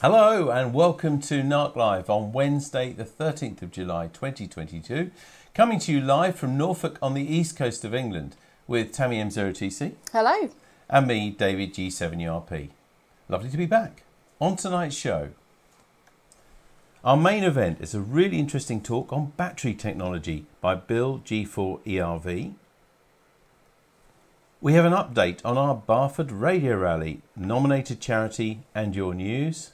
Hello and welcome to NARC Live on Wednesday the 13th of July 2022, coming to you live from Norfolk on the east coast of England with Tammy M0TC. Hello. And me, David G4ERV. Lovely to be back. On tonight's show, our main event is a really interesting talk on battery technology by Bill G4ERV. We have an update on our Barford Radio Rally, nominated charity and your news.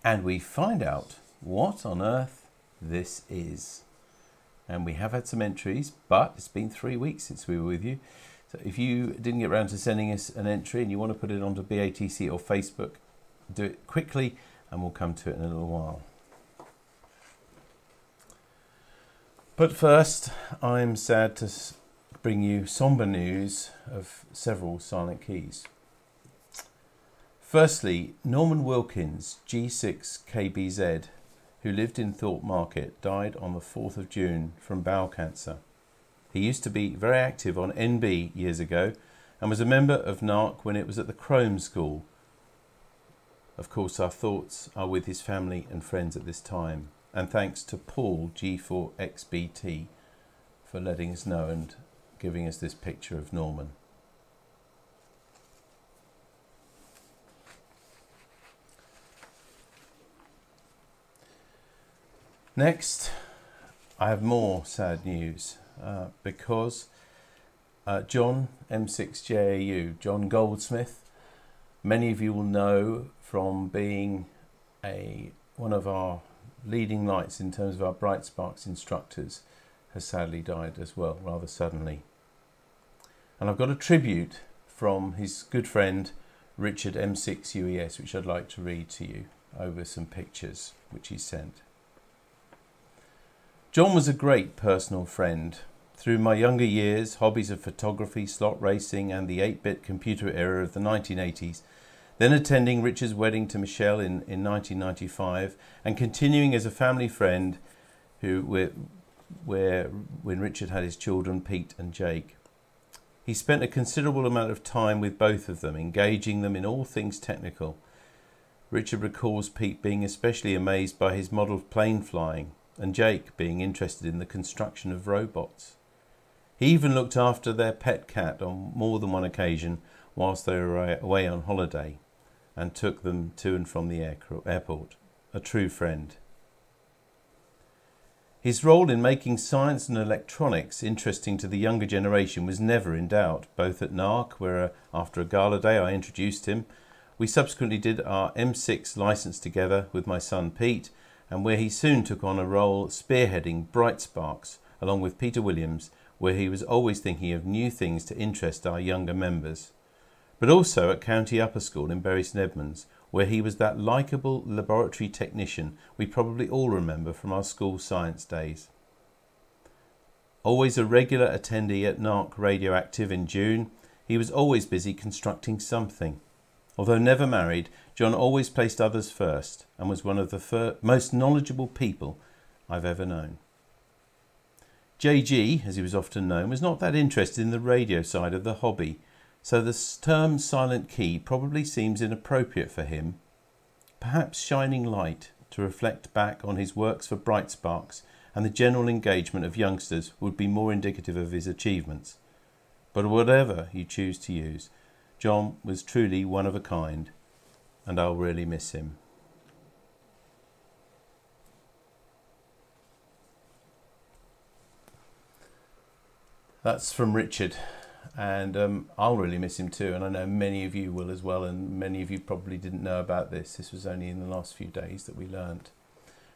And we find out what on earth this is. And we have had some entries, but it's been 3 weeks since we were with you. So if you didn't get around to sending us an entry and you want to put it onto BATC or Facebook, do it quickly and we'll come to it in a little while. But first, I'm sad to bring you somber news of several silent keys. Firstly, Norman Wilkins, G6KBZ, who lived in Thorpe Market, died on the 4th of June from bowel cancer. He used to be very active on NB years ago and was a member of NARC when it was at the Coombes School. Of course, our thoughts are with his family and friends at this time, and thanks to Paul G4XBT for letting us know and giving us this picture of Norman. Next, I have more sad news because John M6JAU, John Goldsmith, many of you will know from being one of our leading lights in terms of our Bright Sparks instructors, has sadly died as well, rather suddenly. And I've got a tribute from his good friend Richard M6UES, which I'd like to read to you over some pictures which he sent. John was a great personal friend. Through my younger years, hobbies of photography, slot racing and the 8-bit computer era of the 1980s, then attending Richard's wedding to Michelle in 1995 and continuing as a family friend when Richard had his children Pete and Jake. He spent a considerable amount of time with both of them, engaging them in all things technical. Richard recalls Pete being especially amazed by his model plane flying, and Jake being interested in the construction of robots. He even looked after their pet cat on more than one occasion whilst they were away on holiday and took them to and from the airport. A true friend. His role in making science and electronics interesting to the younger generation was never in doubt, both at NARC, where after a gala day I introduced him. We subsequently did our M6 license together with my son Pete, and where he soon took on a role spearheading Bright Sparks along with Peter Williams, where he was always thinking of new things to interest our younger members. But also at County Upper School in Bury St Edmunds, where he was that likeable laboratory technician we probably all remember from our school science days. Always a regular attendee at NARC Radioactive in June, he was always busy constructing something. Although never married, John always placed others first and was one of the most knowledgeable people I've ever known. JG, as he was often known, was not that interested in the radio side of the hobby, so the term silent key probably seems inappropriate for him, perhaps shining light to reflect back on his works for Bright Sparks and the general engagement of youngsters would be more indicative of his achievements. But whatever you choose to use, John was truly one of a kind, and I'll really miss him. That's from Richard, and I'll really miss him too, and I know many of you will as well, and many of you probably didn't know about this. This was only in the last few days that we learned.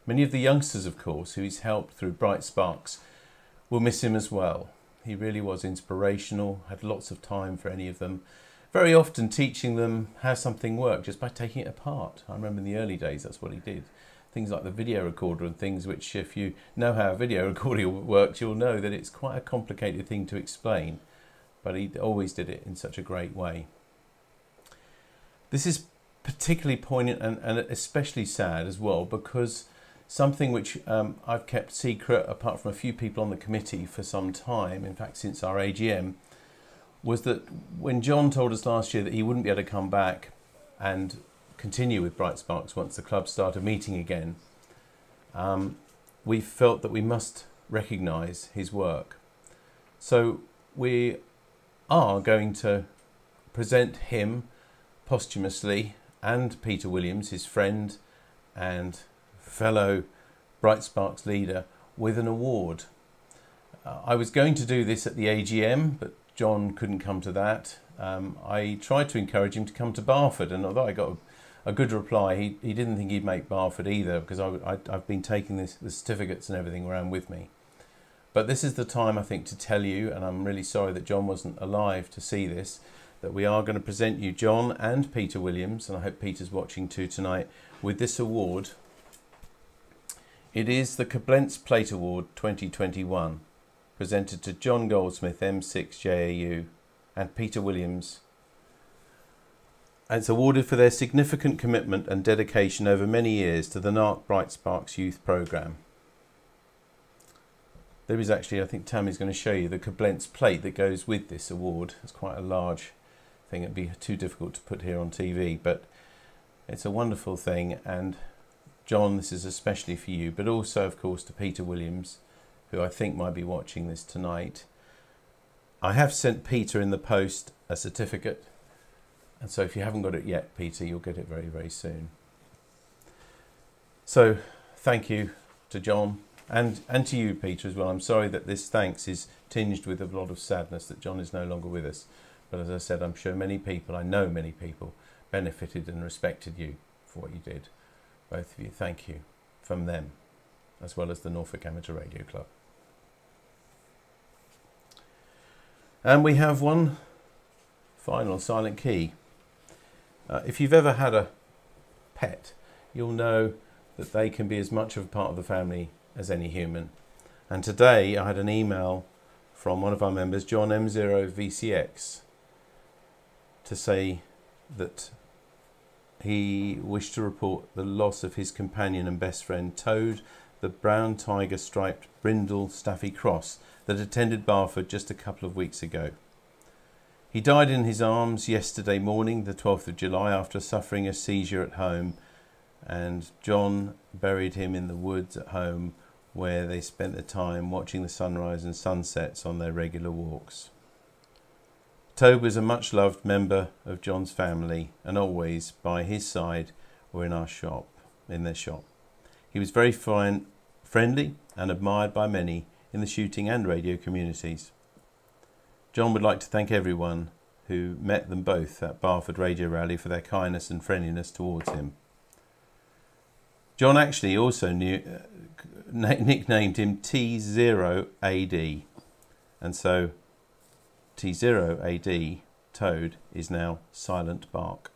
Many of the youngsters, of course, who he's helped through Bright Sparks will miss him as well. He really was inspirational, had lots of time for any of them, very often teaching them how something worked just by taking it apart. I remember in the early days that's what he did. Things like the video recorder and things which, if you know how a video recorder works, you'll know that it's quite a complicated thing to explain. But he always did it in such a great way. This is particularly poignant and especially sad as well, because something which I've kept secret, apart from a few people on the committee for some time, in fact since our AGM, was that when John told us last year that he wouldn't be able to come back and continue with Bright Sparks once the club started meeting again, we felt that we must recognise his work. So we are going to present him posthumously, and Peter Williams, his friend and fellow Bright Sparks leader, with an award. I was going to do this at the AGM, but John couldn't come to that. I tried to encourage him to come to Barford, and although I got a good reply, he didn't think he'd make Barford either, because I've been taking the certificates and everything around with me. But this is the time, I think, to tell you, and I'm really sorry that John wasn't alive to see this, that we are going to present you, John and Peter Williams, and I hope Peter's watching too tonight, with this award. It is the Coombes Plate Award 2021, presented to John Goldsmith, M6 JAU, and Peter Williams. And it's awarded for their significant commitment and dedication over many years to the NARC Bright Sparks Youth Programme. There is actually, I think Tammy's going to show you the Coombes plate that goes with this award. It's quite a large thing. It'd be too difficult to put here on TV, but it's a wonderful thing. And John, this is especially for you, but also, of course, to Peter Williams, who I think might be watching this tonight. I have sent Peter in the post a certificate, and so if you haven't got it yet, Peter, you'll get it very, very soon. So thank you to John. And to you, Peter, as well. I'm sorry that this thanks is tinged with a lot of sadness that John is no longer with us. But as I said, I'm sure many people, I know many people, benefited and respected you for what you did. Both of you, thank you from them, as well as the Norfolk Amateur Radio Club. And we have one final silent key. If you've ever had a pet, you'll know that they can be as much of a part of the family as any human. And today I had an email from one of our members, John M0VCX, to say that he wished to report the loss of his companion and best friend Toad, the brown tiger striped brindle staffy cross that attended Barford just a couple of weeks ago. He died in his arms yesterday morning, the 12th of July, after suffering a seizure at home, and John buried him in the woods at home, where they spent the time watching the sunrise and sunsets on their regular walks. Toad was a much loved member of John's family, and always by his side or in their shop. He was very friendly and admired by many in the shooting and radio communities. John would like to thank everyone who met them both at Barford Radio Rally for their kindness and friendliness towards him. John actually also nicknamed him T0AD, and so T0AD, Toad, is now Silent Bark.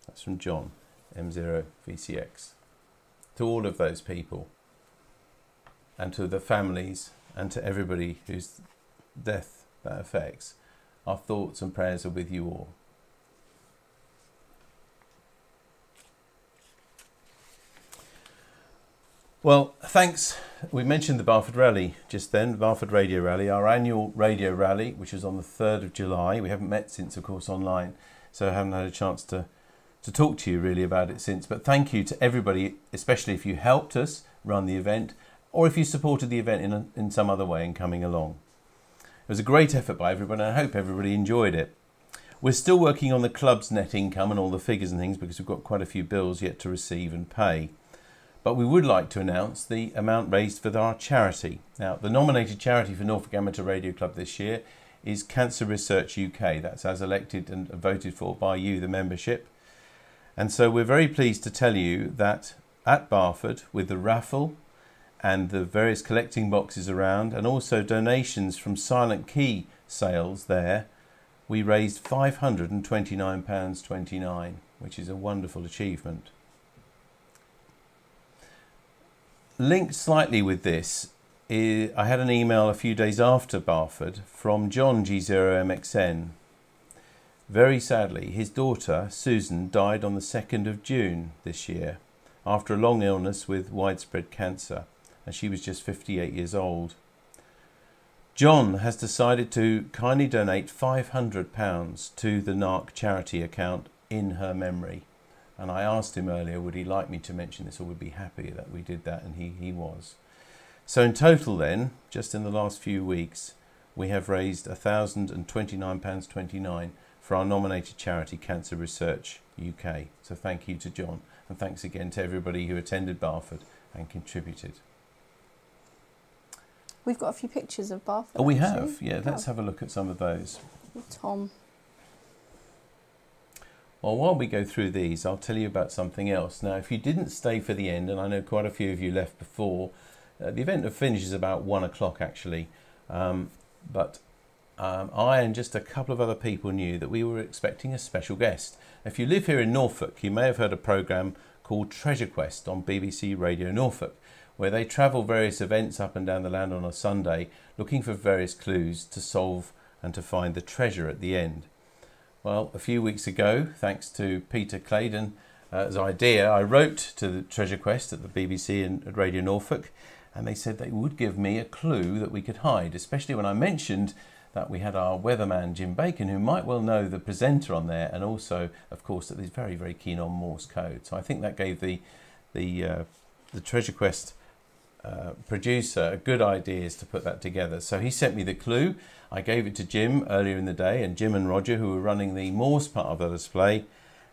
That's from John, M0VCX. To all of those people, and to the families, and to everybody whose death that affects, our thoughts and prayers are with you all. Well, thanks. We mentioned the Barford Rally just then, the Barford Radio Rally, our annual radio rally, which was on the 3rd of July. We haven't met since, of course, online, so I haven't had a chance to talk to you really about it since. But thank you to everybody, especially if you helped us run the event, or if you supported the event in some other way in coming along. It was a great effort by everybody, and I hope everybody enjoyed it. We're still working on the club's net income and all the figures and things, because we've got quite a few bills yet to receive and pay. But we would like to announce the amount raised for our charity. Now, the nominated charity for Norfolk Amateur Radio Club this year is Cancer Research UK. That's as elected and voted for by you, the membership. And so we're very pleased to tell you that at Barford, with the raffle and the various collecting boxes around, and also donations from Silent Key sales there, we raised £529.29, which is a wonderful achievement. Linked slightly with this, I had an email a few days after Barford from John G0MXN. Very sadly, his daughter, Susan, died on the 2nd of June this year after a long illness with widespread cancer, and she was just 58 years old. John has decided to kindly donate £500 to the NARC charity account in her memory. And I asked him earlier, would he like me to mention this, or would be happy that we did that, and he was. So in total then, just in the last few weeks, we have raised £1,029.29 for our nominated charity, Cancer Research UK. So thank you to John, and thanks again to everybody who attended Barford and contributed. We've got a few pictures of Barford. Oh, we actually. have? Yeah, let's have a look at some of those. Tom. Well, while we go through these, I'll tell you about something else. Now, if you didn't stay for the end, and I know quite a few of you left before, the event finishes about 1 o'clock actually, but I and just a couple of other people knew that we were expecting a special guest. If you live here in Norfolk, you may have heard a programme called Treasure Quest on BBC Radio Norfolk, where they travel various events up and down the land on a Sunday, looking for various clues to solve and to find the treasure at the end. Well, a few weeks ago, thanks to Peter Claydon's idea, I wrote to the Treasure Quest at the BBC and at Radio Norfolk, and they said they would give me a clue that we could hide, especially when I mentioned that we had our weatherman Jim Bacon, who might well know the presenter on there, and also, of course, that he's very, very keen on Morse code. So I think that gave the Treasure Quest producer good ideas to put that together. So he sent me the clue. I gave it to Jim earlier in the day, and Jim and Roger, who were running the Morse part of the display.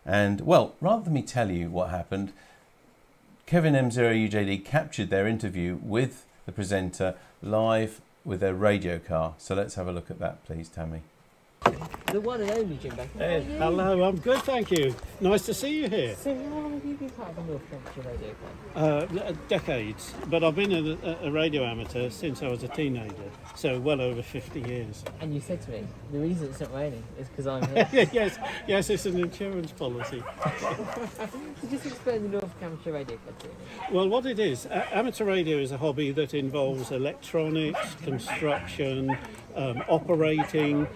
And well, rather than me tell you what happened, Kevin M0UJD captured their interview with the presenter live with their radio car. So let's have a look at that, please, Tammy. The one and only Jim Bacon. Hey, hello, I'm good, thank you. Nice to see you here. So how long have you been part of the North Hampshire Radio Club? Decades, but I've been a radio amateur since I was a teenager, so well over 50 years. And you said to me, the reason it's not raining is because I'm here. yes, it's an insurance policy. So just explain the North Hampshire Radio Club to me. Well, what it is, amateur radio is a hobby that involves electronics, construction, operating,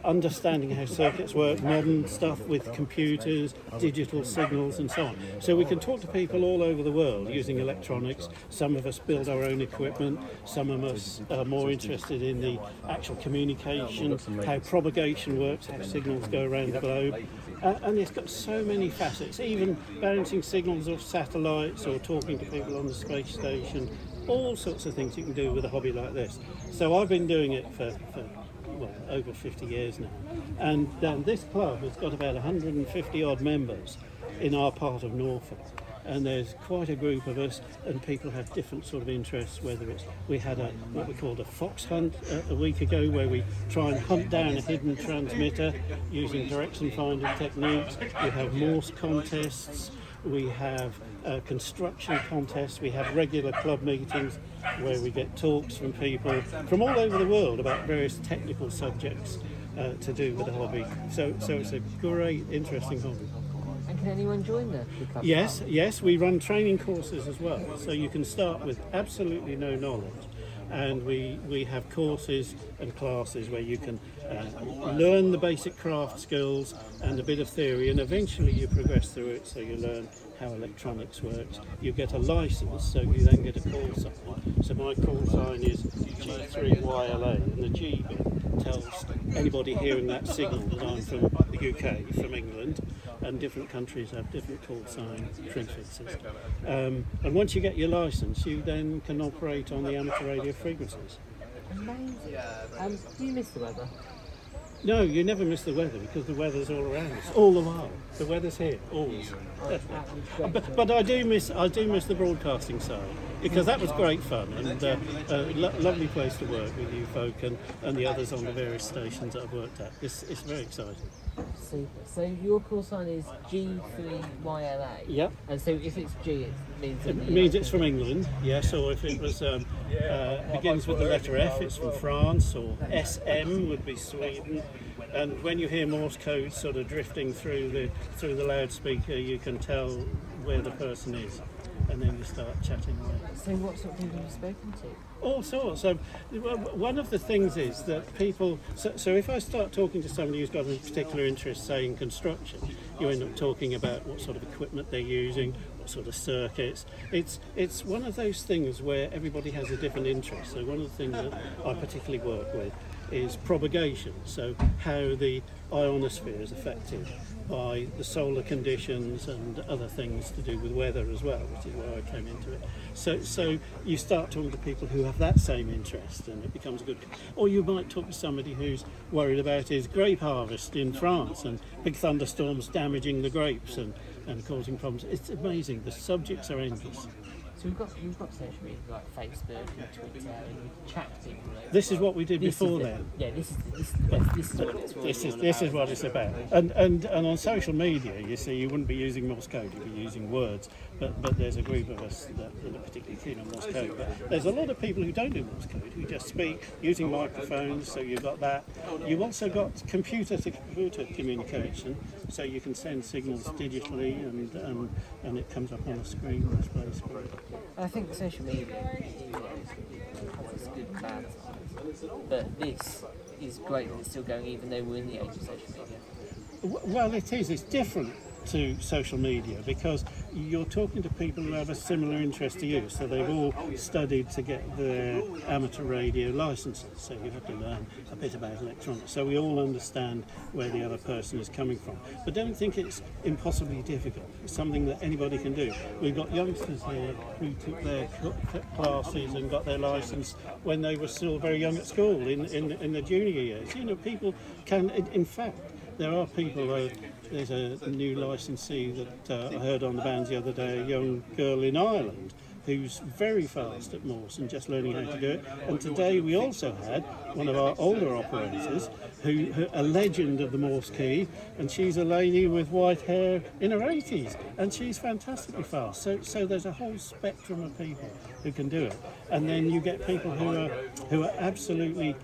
understanding how circuits work, modern stuff with computers, digital signals and so on. So we can talk to people all over the world using electronics. Some of us build our own equipment, some of us are more interested in the actual communication, how propagation works, how signals go around the globe. And it's got so many facets, even bouncing signals off satellites or talking to people on the space station, all sorts of things you can do with a hobby like this. So I've been doing it for well, over 50 years now. And this club has got about 150 odd members in our part of Norfolk. And there's quite a group of us, and people have different sort of interests, whether it's, we had what we called a fox hunt a week ago, where we try and hunt down a hidden transmitter using direction finding techniques. We have Morse contests, we have construction contests, we have regular club meetings where we get talks from people from all over the world about various technical subjects to do with the hobby. So it's a great, interesting hobby. And can anyone join the club? Yes, we run training courses as well. So you can start with absolutely no knowledge, and we have courses and classes where you can learn the basic craft skills and a bit of theory, and eventually you progress through it, so you learn how electronics works. You get a license, so you then get a call sign. So my call sign is G4ERV, and the G bit tells anybody hearing that signal that I'm from the UK, from England, and different countries have different call sign prefixes. And once you get your license, you then can operate on the amateur radio frequencies. Amazing. Do you miss the weather? No, you never miss the weather, because the weather's all around us, all the while. The weather's here, always. But I do miss the broadcasting side, because that was great fun, and a lovely place to work with you folk and the others on the various stations that I've worked at. It's very exciting. Super. So your call sign is G4ERV. Yep. And so if it's G, it means it's from England. Yes. Or if it was begins with the letter F, it's from France. Or SM would be Sweden. And when you hear Morse code sort of drifting through the loudspeaker, you can tell where the person is, and then you start chatting away. So what sort of people have you spoken to? All sorts. So one of the things is that people, so if I start talking to somebody who's got a particular interest, say in construction, you end up talking about what sort of equipment they're using, what sort of circuits. It's one of those things where everybody has a different interest. So one of the things that I particularly work with is propagation, so how the ionosphere is affected by the solar conditions and other things to do with weather as well, which is where I came into it. So you start talking to people who have that same interest, and it becomes good. Or you might talk to somebody who's worried about his grape harvest in France and big thunderstorms damaging the grapes and causing problems. It's amazing. The subjects are endless. So we've got social media like Facebook and Twitter, and we chat to people. This is what we did before then. Yeah, this is what it's This is what it's about. And on social media, you see, you wouldn't be using Morse code, you'd be using words. But there's a group of us that are particularly keen on Morse code. But there's a lot of people who don't do Morse code, who just speak using microphones. So you've got that. You've also got computer-to-computer communication, so you can send signals digitally, and it comes up on a screen and displays. I think social media has its good and bad sides, but this is great that it's still going even though we're in the age of social media. Well, it is. It's different to social media because you're talking to people who have a similar interest to you, so they've all studied to get their amateur radio licenses, so you have to learn a bit about electronics, so we all understand where the other person is coming from. But don't think it's impossibly difficult. It's something that anybody can do. We've got youngsters here who took their classes and got their license when they were still very young at school in the junior years. You know, people can, in fact, there are people, there's a new licensee that I heard on the bands the other day, a young girl in Ireland who's very fast at Morse and just learning how to do it. And today we also had one of our older operators, a legend of the Morse key, and she's a lady with white hair in her 80s, and she's fantastically fast. So there's a whole spectrum of people who can do it. And then you get people who are absolutely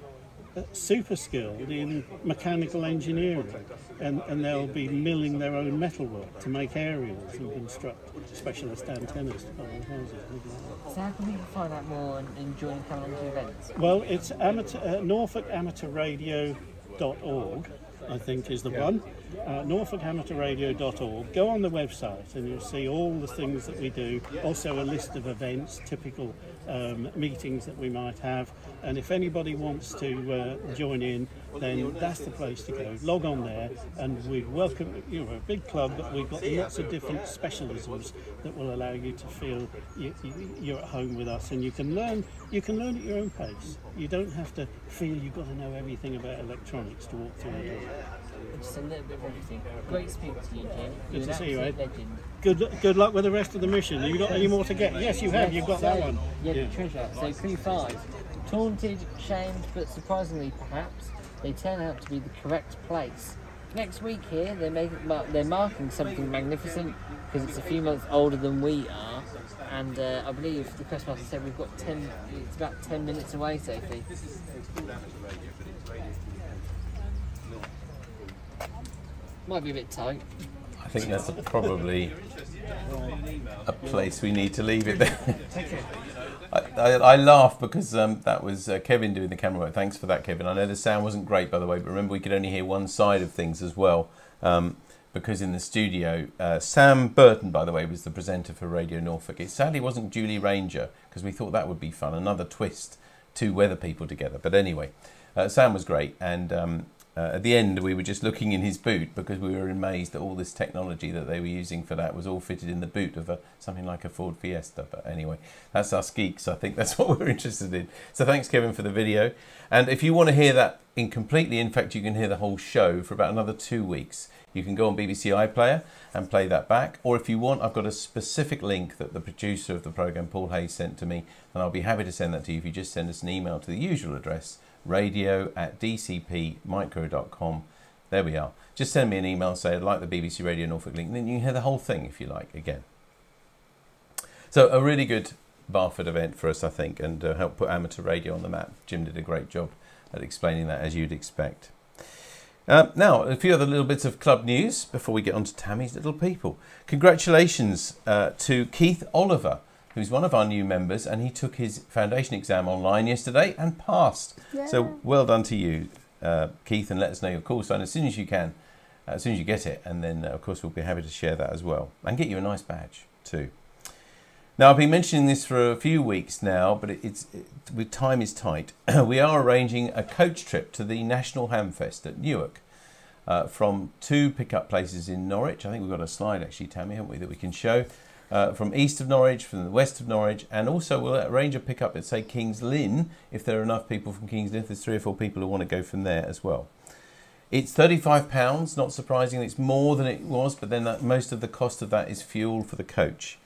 super skilled in mechanical engineering, and they'll be milling their own metalwork to make aerials and construct specialist antennas to power houses. So how can people find out more and join coming to events? Well, it's NorfolkAmateurRadio.org, I think is the one. NorfolkAmateurRadio.org. Go on the website and you'll see all the things that we do. Also a list of events, typical meetings that we might have. And if anybody wants to join in, then that's the place to go. Log on there, and we welcome. You know, we're a big club, but we've got lots of different specialisms that will allow you to feel you're at home with us, and you can learn. You can learn at your own pace. You don't have to feel you've got to know everything about electronics to walk through the door. Just a little bit of everything. Great speaking to you, Jim. Good to see you, Ed. Legend. Good luck with the rest of the mission. Have you got any more to get? Yes, you have. You've got that one. Yeah, the treasure. So crew 5. Taunted, shamed, but surprisingly perhaps, they turn out to be the correct place. Next week here, they're marking something magnificent because it's a few months older than we are, and I believe the Questmaster said we've got it's about 10 minutes away, Sophie. Might be a bit tight. I think that's probably a place we need to leave it there. I laugh because that was Kevin doing the camera work. Thanks for that, Kevin. I know the sound wasn't great, by the way, but remember we could only hear one side of things as well, because in the studio, Sam Burton, by the way, was the presenter for Radio Norfolk. It sadly wasn't Julie Ranger, because we thought that would be fun, another twist, two weather people together. But anyway, Sam was great, and at the end we were just looking in his boot because we were amazed that all this technology that they were using for that was all fitted in the boot of something like a Ford Fiesta. But anyway, that's us geeks. I think that's what we're interested in. So thanks, Kevin, for the video. And if you want to hear that completely, in fact, you can hear the whole show for about another 2 weeks. You can go on BBC iPlayer and play that back. Or if you want, I've got a specific link that the producer of the programme, Paul Hayes, sent to me. And I'll be happy to send that to you if you just send us an email to the usual address, radio@dcpmicro.com. There we are. Just send me an email, say I'd like the BBC Radio Norfolk link, and then you can hear the whole thing if you like again. So a really good Barford event for us, I think, and helped put amateur radio on the map. Jim did a great job at explaining that, as you'd expect. Now, a few other little bits of club news before we get on to Tammy's Little People. Congratulations to Keith Oliver, who's one of our new members, and he took his foundation exam online yesterday and passed. Yeah. So well done to you, Keith, and let us know your call sign as soon as you can, as soon as you get it, and then of course we'll be happy to share that as well and get you a nice badge too. Now, I've been mentioning this for a few weeks now, but with time is tight. We are arranging a coach trip to the National Hamfest at Newark from 2 pickup places in Norwich. I think we've got a slide actually, Tammy, haven't we, that we can show. From east of Norwich, from the west of Norwich, and also we'll arrange a pickup at, say, King's Lynn, if there are enough people from King's Lynn. If there's 3 or 4 people who want to go from there as well. It's £35, not surprisingly. It's more than it was, but then most of the cost of that is fuel for the coach.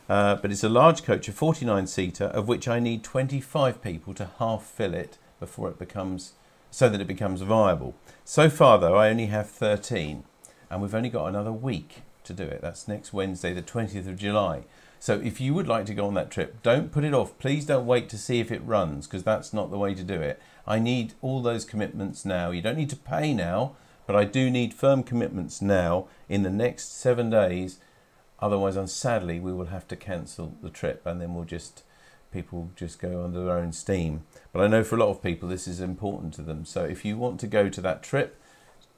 But it's a large coach, a 49-seater, of which I need 25 people to half fill it before it becomes, so that it becomes viable. So far, though, I only have 13, and we've only got another week to do it. That's next Wednesday, the 20th of July. So if you would like to go on that trip, don't put it off. Please don't wait to see if it runs, because that's not the way to do it. I need all those commitments now. You don't need to pay now, but I do need firm commitments now in the next 7 days. Otherwise, sadly, we will have to cancel the trip, and then people just go under their own steam. But I know for a lot of people this is important to them. So if you want to go to that trip,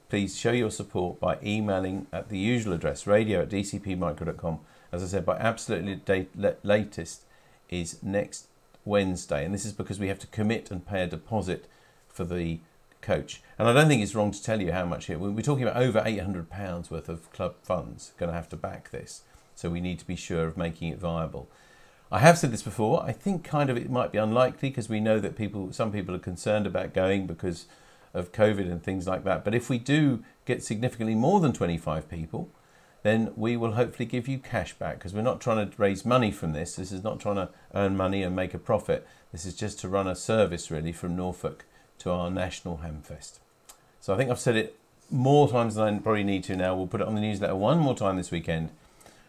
please show your support by emailing at the usual address, radio@dcpmicro.com. As I said, by absolutely latest is next Wednesday. And this is because we have to commit and pay a deposit for the coach. And I don't think it's wrong to tell you how much here. We're talking about over £800 worth of club funds going to have to back this. So we need to be sure of making it viable. I have said this before. I think kind of it might be unlikely, because we know that some people are concerned about going because of COVID and things like that. But if we do get significantly more than 25 people, then we will hopefully give you cash back, because we're not trying to raise money from this. This is not trying to earn money and make a profit. This is just to run a service really from Norfolk to our National Hamfest. So I think I've said it more times than I probably need to now. We'll put it on the newsletter one more time this weekend.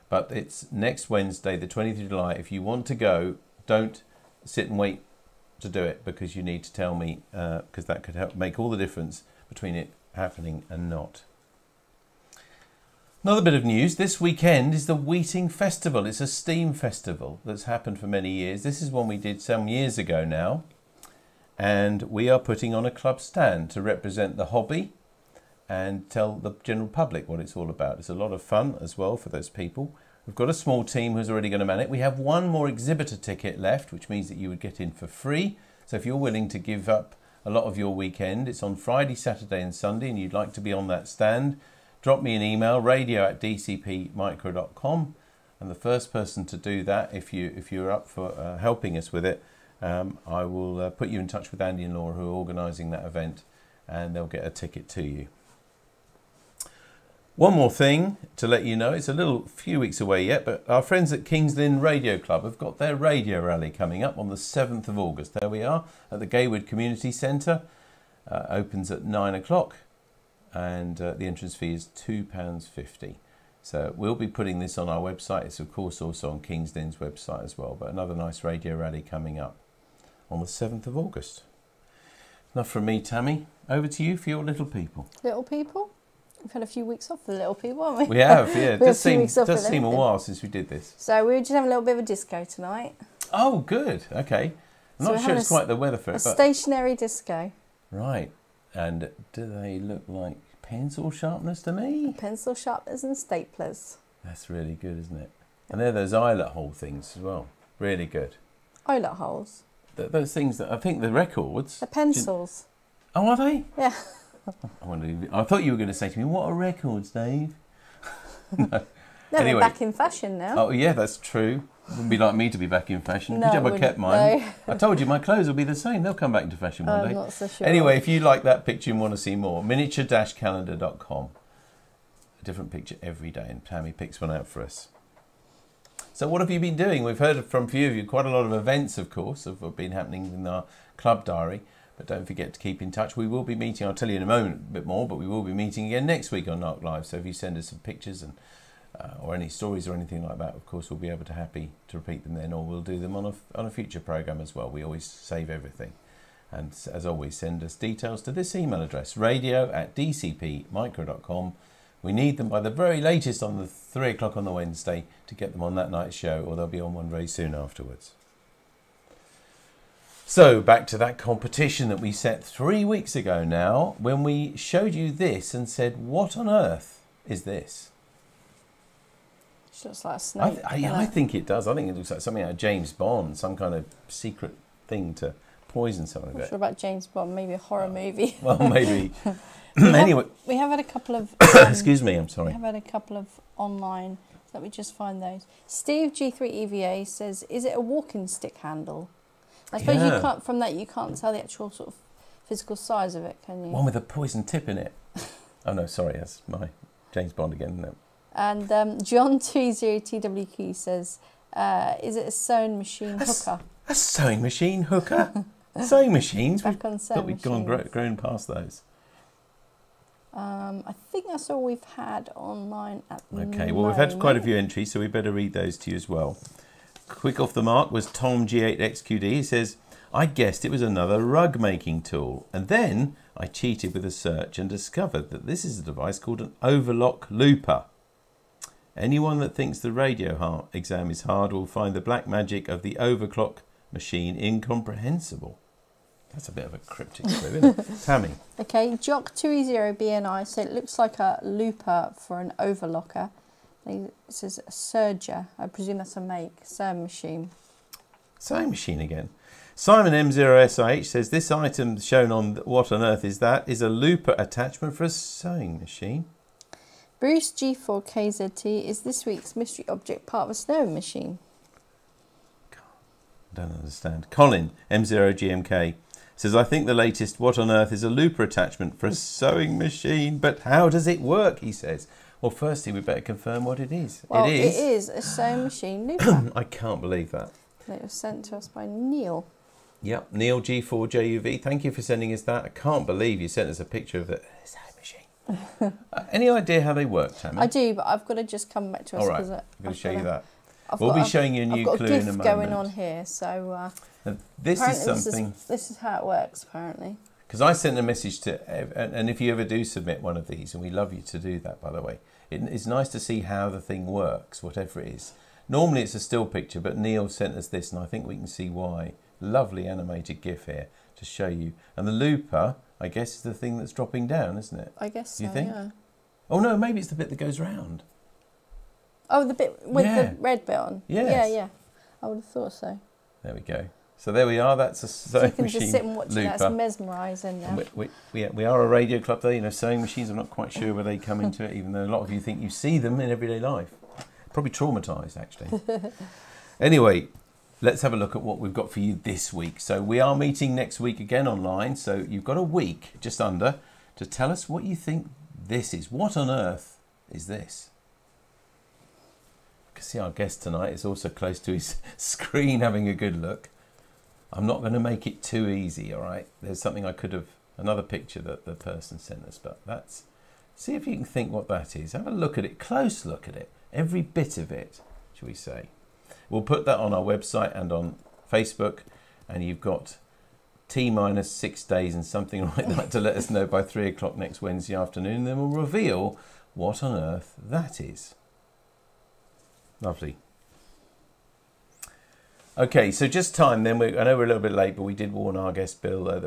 But it's next Wednesday, the 20th of July. If you want to go, don't sit and wait to do it, because you need to tell me, because that could help make all the difference between it happening and not. Another bit of news, this weekend is the Weeting Festival. It's a steam festival that's happened for many years. This is one we did some years ago now. And we are putting on a club stand to represent the hobby and tell the general public what it's all about. It's a lot of fun as well for those people. We've got a small team who's already going to man it. We have one more exhibitor ticket left, which means that you would get in for free. So if you're willing to give up a lot of your weekend, it's on Friday, Saturday and Sunday, and you'd like to be on that stand, drop me an email, radio@dcpmicro.com, and the first person to do that, if you're up for helping us with it, I will put you in touch with Andy and Laura, who are organising that event, and they'll get a ticket to you. One more thing to let you know, it's a few weeks away yet, but our friends at King's Lynn Radio Club have got their radio rally coming up on the 7th of August. There we are at the Gaywood Community Centre. Opens at 9 o'clock, and the entrance fee is £2.50. So we'll be putting this on our website. It's of course also on King's Lynn's website as well, but another nice radio rally coming up on the 7th of August. Enough from me, Tammy. Over to you for your little people. Little people? We've had a few weeks off for the little people, haven't we? We have, yeah. It does seem a them. while since we did this. So we were just having a little bit of a disco tonight. Oh, good. Okay. I'm not sure it's quite the weather for it. A stationary disco. Right. And do they look like pencil sharpeners to me? Pencil sharpeners and staplers. That's really good, isn't it? And they're those eyelet hole things as well. Really good. Eyelet holes? Those things that I think the records... The pencils. Oh, are they? Yeah. I thought you were going to say to me, what are records, Dave? No. They're back in fashion now. Oh, yeah, that's true. Wouldn't be like me to be back in fashion. No, Good job I kept mine. No. I told you my clothes will be the same. They'll come back into fashion one day. I'm not so sure. Anyway, if you like that picture and want to see more, miniature-calendar.com. A different picture every day, and Tammy picks one out for us. So what have you been doing? We've heard from a few of you, quite a lot of events, of course, have been happening in our club diary. But don't forget to keep in touch. We will be meeting, I'll tell you in a moment a bit more, but we will be meeting again next week on NARC Live. So if you send us some pictures and or any stories or anything like that, of course, we'll be able to repeat them then, or we'll do them on a future programme as well. We always save everything. And as always, send us details to this email address, radio@dcpmicro.com. We need them by the very latest on the 3 o'clock on the Wednesday to get them on that night's show, or they'll be on one very soon afterwards. So back to that competition that we set 3 weeks ago now, when we showed you this and said, what on earth is this? Looks like a snake. I think it does. I think it looks like something out of James Bond, some kind of secret thing to poison someone I'm with not it. sure about James Bond, maybe a horror movie. Well, maybe. Anyway. We have had a couple of... excuse me, I'm sorry. We have had a couple of online... Let me just find those. Steve G4ERV says, is it a walking stick handle? I suppose you can't, from that, you can't tell the actual sort of physical size of it, can you? One with a poison tip in it. Oh, no, sorry, that's my James Bond again. No. And John20TWQ says, is it a sewing machine hooker? A sewing machine hooker? Sewing machines? Back on sewing we've grown past those. I think that's all we've had online at the moment. Okay, well, we've had quite a few entries, so we better read those to you as well. Quick off the mark was Tom G8XQD. He says, I guessed it was another rug making tool, and then I cheated with a search and discovered that this is a device called an overlock looper. Anyone that thinks the radio exam is hard will find the black magic of the overclock machine incomprehensible. That's a bit of a cryptic clue, isn't it? Tammy. Okay, Jock2E0BNI said it looks like a looper for an overlocker. It says a serger. I presume that's a make. Sewing machine. Sewing machine again. Simon M0SIH says this item shown on What on Earth Is That is a looper attachment for a sewing machine. Bruce G4KZT is this week's mystery object part of a sewing machine. God, I don't understand. Colin M0GMK says, I think the latest What on Earth is a looper attachment for a sewing machine, but how does it work, he says. Well, firstly, we better confirm what it is. Well, it is a sewing machine looper. I can't believe that. It was sent to us by Neil. Yep, Neil G4JUV, thank you for sending us that. I can't believe you sent us a picture of the sewing machine. Any idea how they work, Tammy? I do, but I've got to just come back to us. All right, I'm going to show you that. We'll be showing you a new clue in a moment. I've got a gift going on here, so... this is something... This is how it works, apparently. Because I sent a message to... And if you ever do submit one of these, and we love you to do that, by the way, it's nice to see how the thing works, whatever it is. Normally it's a still picture, but Neil sent us this, and I think we can see why. Lovely animated GIF here to show you. And the looper, I guess, is the thing that's dropping down, isn't it? I guess so, you think? yeah. Oh, no, maybe it's the bit that goes round. Oh, the bit with the red bit on? Yes. Yeah, yeah. I would have thought so. There we go. So there we are. That's a sewing machine. You can just sit and watch it. That's mesmerising. We are a radio club, though. You know, sewing machines. I'm not quite sure where they come into it, even though a lot of you think you see them in everyday life. Probably traumatised, actually. Anyway, let's have a look at what we've got for you this week. So we are meeting next week again online. So you've got a week, just under, to tell us what you think this is. What on earth is this? You can see our guest tonight is also close to his screen having a good look. I'm not going to make it too easy, all right? There's something I could have, another picture that the person sent us, but that's, see if you can think what that is. Have a look at it, close look at it, every bit of it, shall we say. We'll put that on our website and on Facebook, and you've got T-minus 6 days and something like that to let us know by 3 o'clock next Wednesday afternoon, and then we'll reveal what on earth that is. Lovely. Okay, so just time then. I know we're a little bit late, but we did warn our guest Bill that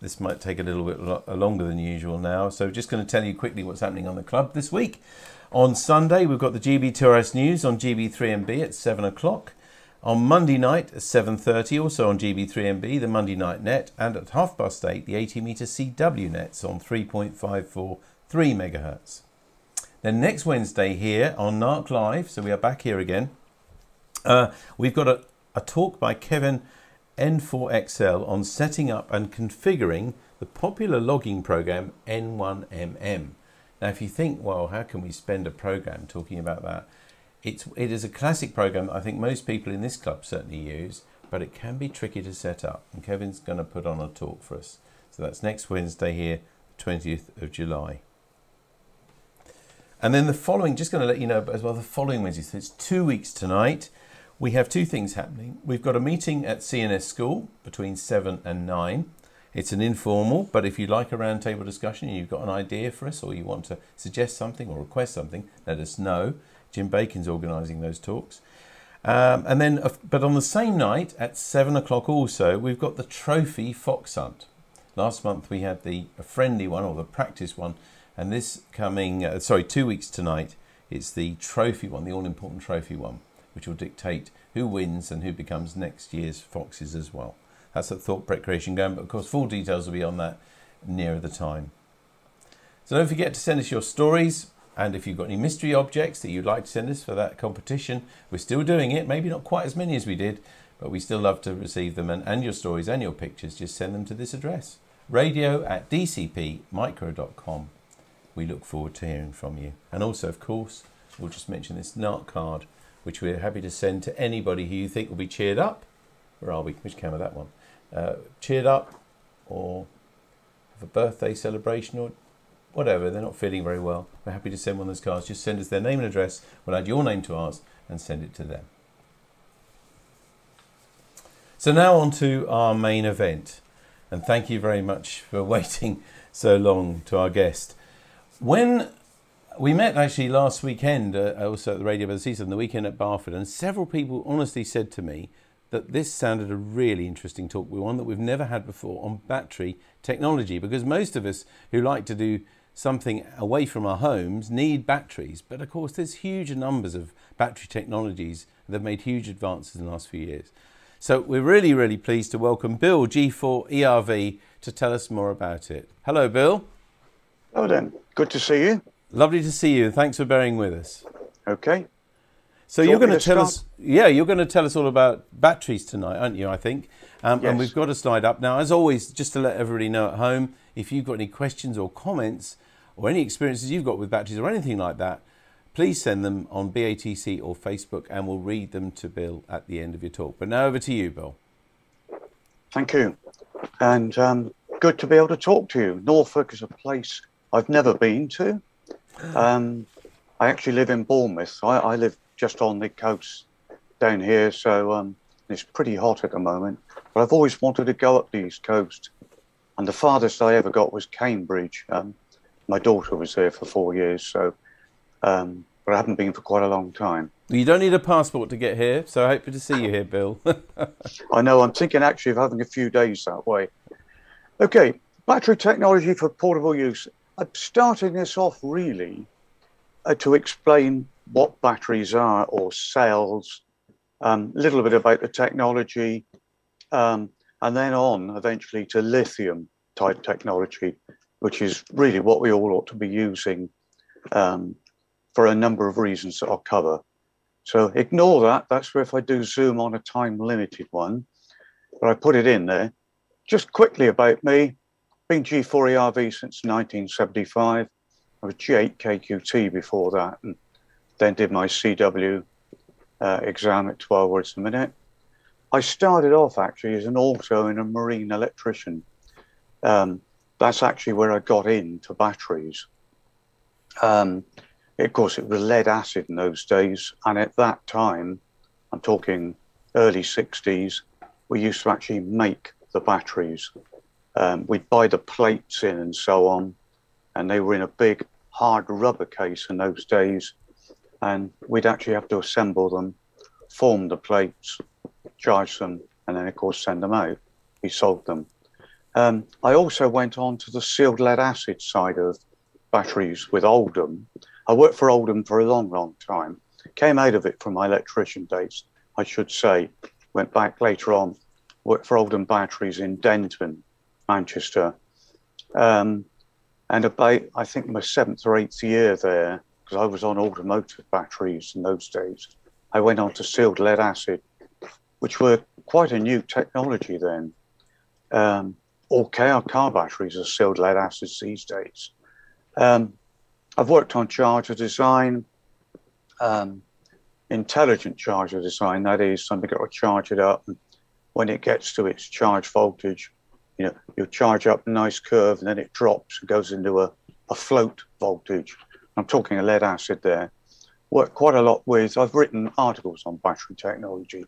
this might take a little bit longer than usual now. So just going to tell you quickly what's happening on the club this week. On Sunday, we've got the GB2RS News on GB3MB at 7 o'clock. On Monday night at 7:30, also on GB3MB, the Monday Night Net, and at 8:30, the 80-metre CW nets on 3.543 megahertz. Then next Wednesday here on NARC Live, so we are back here again, we've got a talk by Kevin N4XL on setting up and configuring the popular logging program N1MM. Now, if you think, well, how can we spend a program talking about that? It is a classic program that I think most people in this club certainly use, but it can be tricky to set up. And Kevin's going to put on a talk for us. So that's next Wednesday here, 20th of July. And then the following, just going to let you know as well, the following Wednesday, so it's 2 weeks tonight. We have two things happening. We've got a meeting at CNS School between 7 and 9. It's an informal, but if you like a roundtable discussion and you've got an idea for us or you want to suggest something or request something, let us know. Jim Bacon's organising those talks. And then, but on the same night at 7 o'clock also, we've got the Trophy Fox Hunt. Last month we had the friendly one or the practice one, and this coming, 2 weeks tonight, It's the trophy one, the all-important trophy one, which will dictate who wins and who becomes next year's Foxes as well. That's at Thorpe Recreation Ground, but of course full details will be on that nearer the time. So don't forget to send us your stories, and if you've got any mystery objects that you'd like to send us for that competition, we're still doing it, maybe not quite as many as we did, but we still love to receive them, and your stories and your pictures, just send them to this address, radio@dcpmicro.com. We look forward to hearing from you. And also, of course, we'll just mention this NARC card, which we're happy to send to anybody who you think will be cheered up. Where are we? Which camera, that one? Cheered up, or have a birthday celebration, or whatever. They're not feeling very well. We're happy to send one of those cards. Just send us their name and address. We'll add your name to ours and send it to them. So now on to our main event. And thank you very much for waiting so long to our guest. When we met actually last weekend, also at the Radio BATC, the weekend at Barford, and several people honestly said to me that this sounded a really interesting talk, one that we've never had before on battery technology, because most of us who like to do something away from our homes need batteries, but of course there's huge numbers of battery technologies that have made huge advances in the last few years. So we're really, really pleased to welcome Bill G4ERV to tell us more about it. Hello, Bill. Hello then, good to see you. Lovely to see you, and thanks for bearing with us. Okay. So you're going to tell us, you're going to tell us all about batteries tonight, aren't you, I think? Yes. And we've got a slide up. Now, as always, just to let everybody know at home, if you've got any questions or comments or any experiences you've got with batteries or anything like that, please send them on BATC or Facebook, and we'll read them to Bill at the end of your talk. But now over to you, Bill. Thank you. And good to be able to talk to you. Norfolk is a place I've never been to. I actually live in Bournemouth. I live just on the coast down here, so it's pretty hot at the moment. But I've always wanted to go up the East Coast. And the farthest I ever got was Cambridge. My daughter was there for 4 years, so but I haven't been for quite a long time. You don't need a passport to get here, so I hope to see you here, Bill. I know, I'm thinking actually of having a few days that way. Okay, battery technology for portable use. I'm starting this off really to explain what batteries are, or cells, a little bit about the technology, and then on eventually to lithium type technology, which is really what we all ought to be using for a number of reasons that I'll cover. So ignore that. That's where if I do zoom on a time limited one, but I put it in there. Just quickly about me, been G4ERV since 1975. I was G8KQT before that, and then did my CW exam at 12 words a minute. I started off actually as an auto and a marine electrician. That's actually where I got into batteries. Of course, it was lead acid in those days, and at that time, I'm talking early 60s, we used to actually make the batteries. We'd buy the plates in and so on, and they were in a big hard rubber case in those days, and we'd actually have to assemble them, form the plates, charge them, and then of course send them out. We sold them. I also went on to the sealed lead acid side of batteries with Oldham. I worked for Oldham for a long, long time. Came out of it from my electrician days, I should say. Went back later on, worked for Oldham Batteries in Denton, Manchester. And about, I think, my 7th or 8th year there, because I was on automotive batteries in those days, I went on to sealed lead acid, which were quite a new technology then. All car batteries are sealed lead acids these days. I've worked on charger design, intelligent charger design. That is, something got to charge it up, and when it gets to its charge voltage, you know, you charge up a nice curve, and then it drops and goes into a float voltage. I'm talking a lead acid there. Worked quite a lot with. I've written articles on battery technology.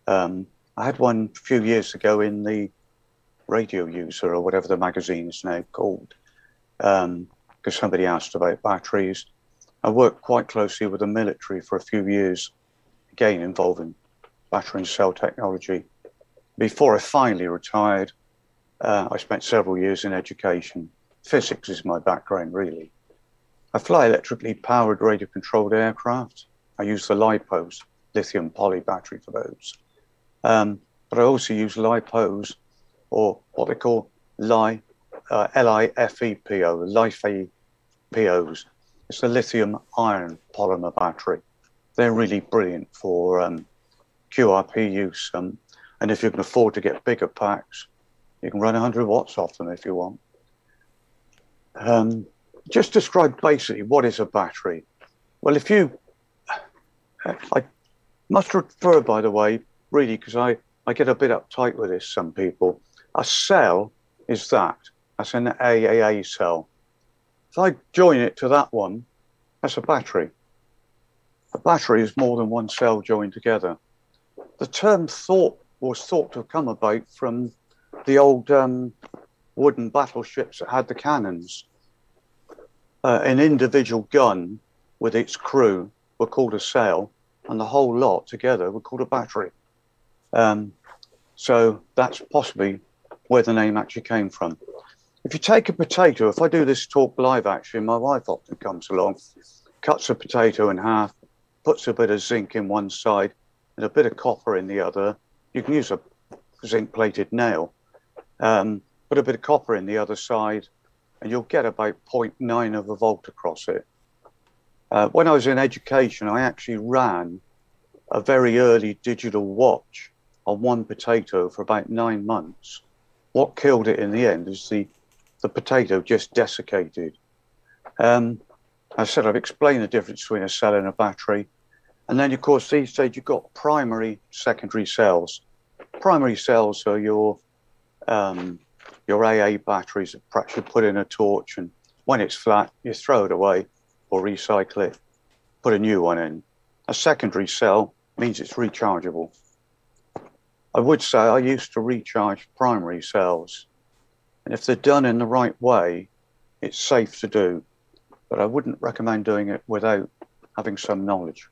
I had one a few years ago in the Radio User, or whatever the magazine is now called, because somebody asked about batteries. I worked quite closely with the military for a few years, again involving battery and cell technology. Before I finally retired, I spent several years in education. Physics is my background, really. I fly electrically powered radio controlled aircraft. I use the LiPos, lithium poly battery for those. But I also use LiPos, or what they call LiFePO, LiFePOs. It's a lithium iron polymer battery. They're really brilliant for QRP use. And if you can afford to get bigger packs, you can run 100 watts off them if you want. Just describe basically what is a battery. Well, I must refer, by the way, really, because I get a bit uptight with this, some people. A cell is that's an AAA cell. If I join it to that one, that's a battery. A battery is more than one cell joined together. The term was thought to have come about from the old wooden battleships that had the cannons. An individual gun with its crew were called a cell, and the whole lot together were called a battery. So that's possibly where the name actually came from. If you take a potato, if I do this talk live, actually, my wife often comes along, cuts a potato in half, puts a bit of zinc in one side and a bit of copper in the other. You can use a zinc-plated nail. Put a bit of copper in the other side, and you'll get about 0.9 of a volt across it. When I was in education, I actually ran a very early digital watch on one potato for about 9 months. What killed it in the end is the potato just desiccated. I said I've explained the difference between a cell and a battery. And then, of course, these days you've got primary, secondary cells. Primary cells are your AA batteries that perhaps you put in a torch, and when it's flat, you throw it away or recycle it, put a new one in. A secondary cell means it's rechargeable. I would say I used to recharge primary cells, and if they're done in the right way, it's safe to do, but I wouldn't recommend doing it without having some knowledge.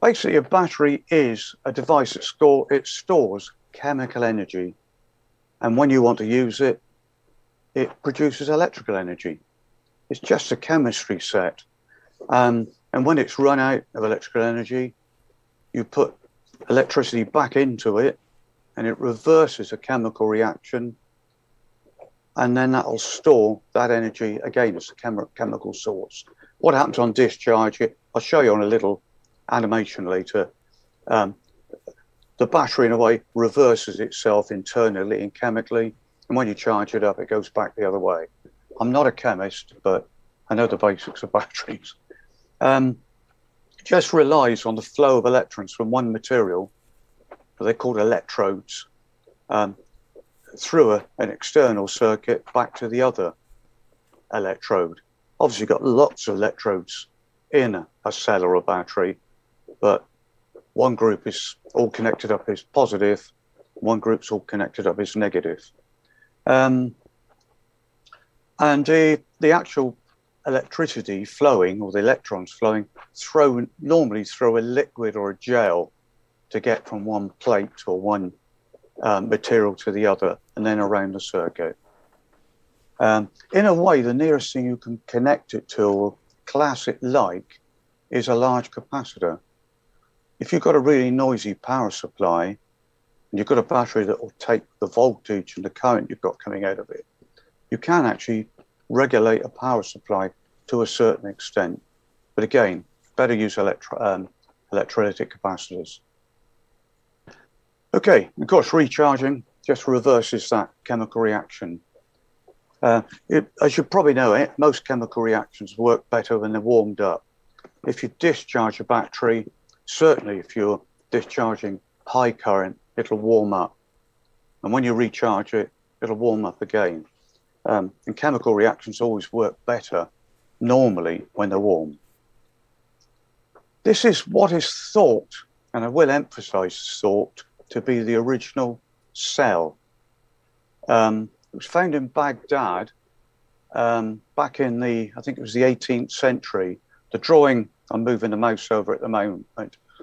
Basically, a battery is a device that stores chemical energy, and when you want to use it, it produces electrical energy. It's just a chemistry set. And when it's run out of electrical energy, you put electricity back into it, and it reverses a chemical reaction, and then that'll store that energy again as a chemical source. What happens on discharge, I'll show you on a little animation later. The battery, in a way, reverses itself internally and chemically, and when you charge it up, it goes back the other way. I'm not a chemist, but I know the basics of batteries. Just relies on the flow of electrons from one material, they're called electrodes, through an external circuit back to the other electrode. Obviously, you've got lots of electrodes in a cell or a battery, but one group is all connected up as positive, one group's all connected up as negative. And the actual electricity flowing, or the electrons flowing, normally through a liquid or a gel to get from one plate or one material to the other, and then around the circuit. In a way, the nearest thing you can connect it to or class it like is a large capacitor. If you've got a really noisy power supply and you've got a battery that will take the voltage and the current you've got coming out of it, you can actually regulate a power supply to a certain extent. But again, better use electrolytic capacitors. Okay, of course, recharging just reverses that chemical reaction. As you probably know, most chemical reactions work better when they're warmed up. If you discharge a battery, certainly if you're discharging high current, it'll warm up. And when you recharge it, it'll warm up again. And chemical reactions always work better normally when they're warm. This is what is thought, and I will emphasize thought, to be the original cell. It was found in Baghdad back in I think it was the 18th century. The drawing, I'm moving the mouse over at the moment,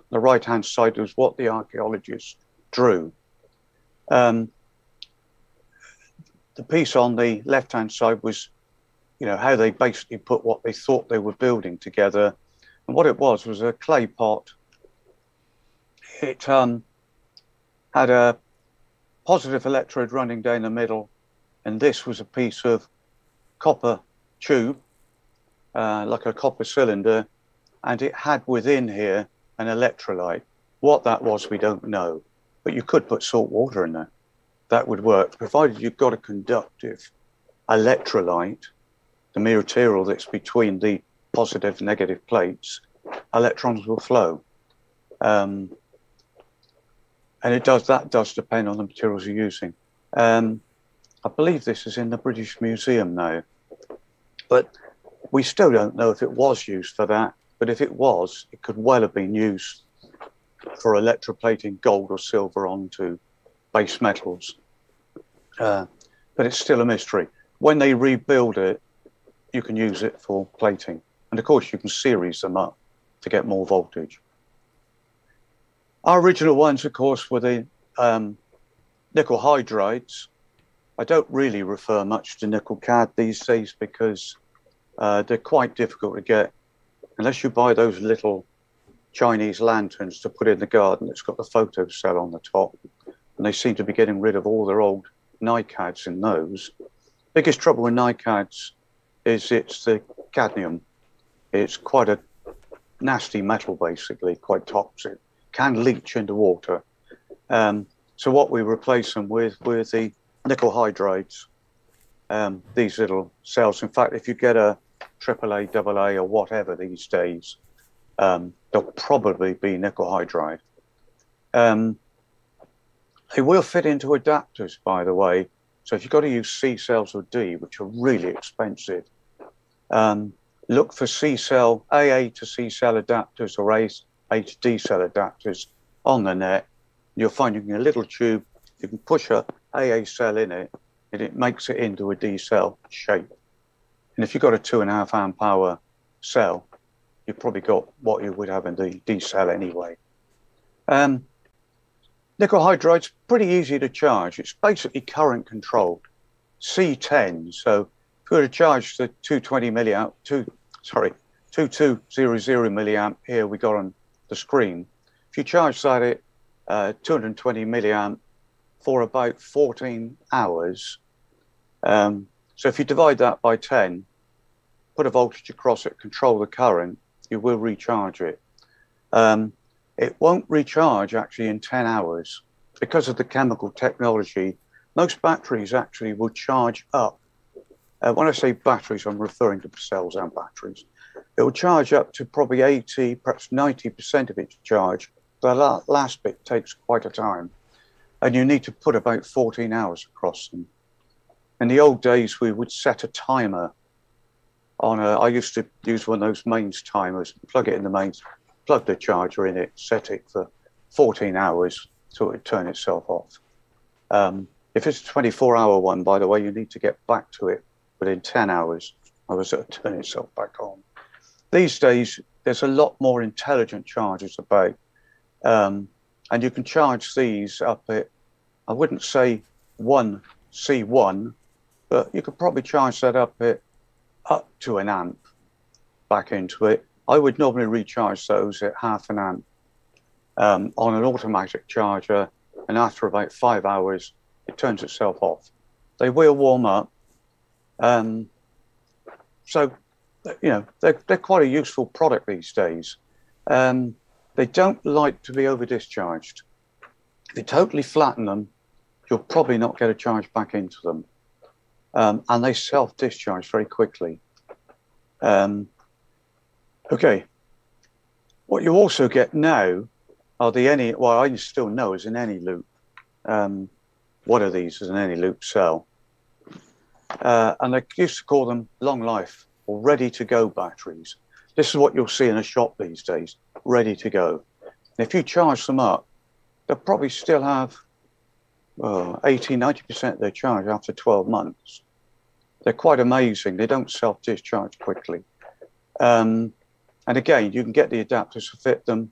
the right-hand side was what the archaeologists drew. The piece on the left-hand side was you know, how they basically put what they thought they were building together. And what it was a clay pot. It had a positive electrode running down the middle, and this was a piece of copper tube, like a copper cylinder, and it had within here an electrolyte. What that was, we don't know, but you could put salt water in there. That would work, provided you've got a conductive electrolyte, the material that's between the positive and negative plates. Electrons will flow. And that does depend on the materials you're using. I believe this is in the British Museum now, but we still don't know if it was used for that. But if it was, it could well have been used for electroplating gold or silver onto base metals. But it's still a mystery. When they rebuild it, you can use it for plating. And of course, you can series them up to get more voltage. Our original ones, of course, were the nickel hydrides. I don't really refer much to nickel cad these days because they're quite difficult to get. Unless you buy those little Chinese lanterns to put in the garden, it's got the photo cell on the top. And they seem to be getting rid of all their old NiCads in those. Biggest trouble with NiCads is it's the cadmium. It's quite a nasty metal, basically, quite toxic. Can leach into water. So what we replace them with were the nickel hydrides, these little cells. In fact, if you get a AAA, AA, or whatever these days, they'll probably be nickel hydride. They will fit into adapters, by the way. So if you've got to use C cells or D, which are really expensive, look for C cell, AA to C cell adapters or A to D cell adapters on the net. You'll find you can get a little tube, you can push a AA cell in it, and it makes it into a D cell shape. And if you've got a 2.5 amp hour cell, you've probably got what you would have in the D cell anyway. Nickel hydride's pretty easy to charge. It's basically current controlled, C10. So if we were to charge the 2200 milliamp here we got on the screen, if you charge that at 220 milliamp for about 14 hours, so if you divide that by 10, put a voltage across it, control the current, you will recharge it. It won't recharge actually in 10 hours because of the chemical technology. Most batteries actually will charge up. When I say batteries, I'm referring to cells and batteries. It will charge up to probably 80, perhaps 90% of its charge. The last bit takes quite a time. And you need to put about 14 hours across them. In the old days, we would set a timer on I used to use one of those mains timers, plug it in the mains, plug the charger in it, set it for 14 hours so it would turn itself off. If it's a 24-hour one, by the way, you need to get back to it within 10 hours, otherwise it'll turn itself back on. These days, there's a lot more intelligent chargers about, and you can charge these up at, I wouldn't say 1 C1, but you could probably charge that up to an amp back into it. I would normally recharge those at half an amp on an automatic charger, and after about 5 hours, it turns itself off. They will warm up. So, you know, they're quite a useful product these days. They don't like to be over discharged. If you totally flatten them, you'll probably not get a charge back into them. And they self-discharge very quickly. Okay. What you also get now are the well, I still know is an any loop. One of these is an any loop cell. And they used to call them long life or ready to go batteries. This is what you'll see in a shop these days, ready to go. And if you charge them up, they'll probably still have 80, 90% of their charge after 12 months. They're quite amazing. They don't self-discharge quickly. And again, you can get the adapters to fit them.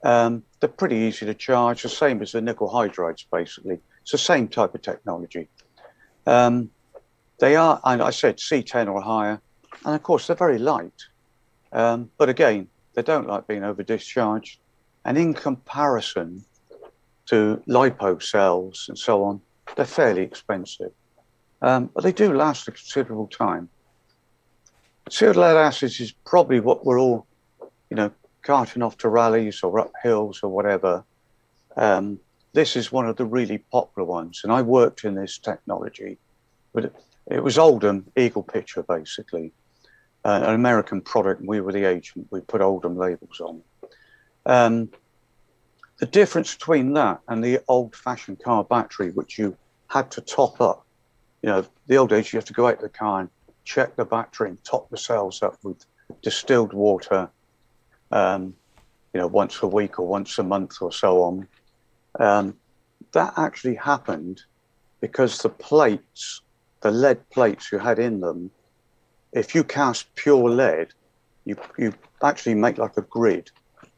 They're pretty easy to charge, the same as the nickel hydrides, basically. It's the same type of technology. They are, and I said C10 or higher, and of course they're very light. But again, they don't like being over discharged. And in comparison to lipo cells and so on, they're fairly expensive. But they do last a considerable time. Sealed lead acids is probably what we're all, carting off to rallies or up hills or whatever. This is one of the really popular ones. And I worked in this technology, but it was Oldham Eagle Pitcher, basically. An American product, and we were the agent. We put Oldham labels on. The difference between that and the old-fashioned car battery, which you had to top up, the old days, you have to go out to the car and check the battery and top the cells up with distilled water, once a week or once a month or so on. That actually happened because the plates, the lead plates you had in them, if you cast pure lead, you actually make like a grid,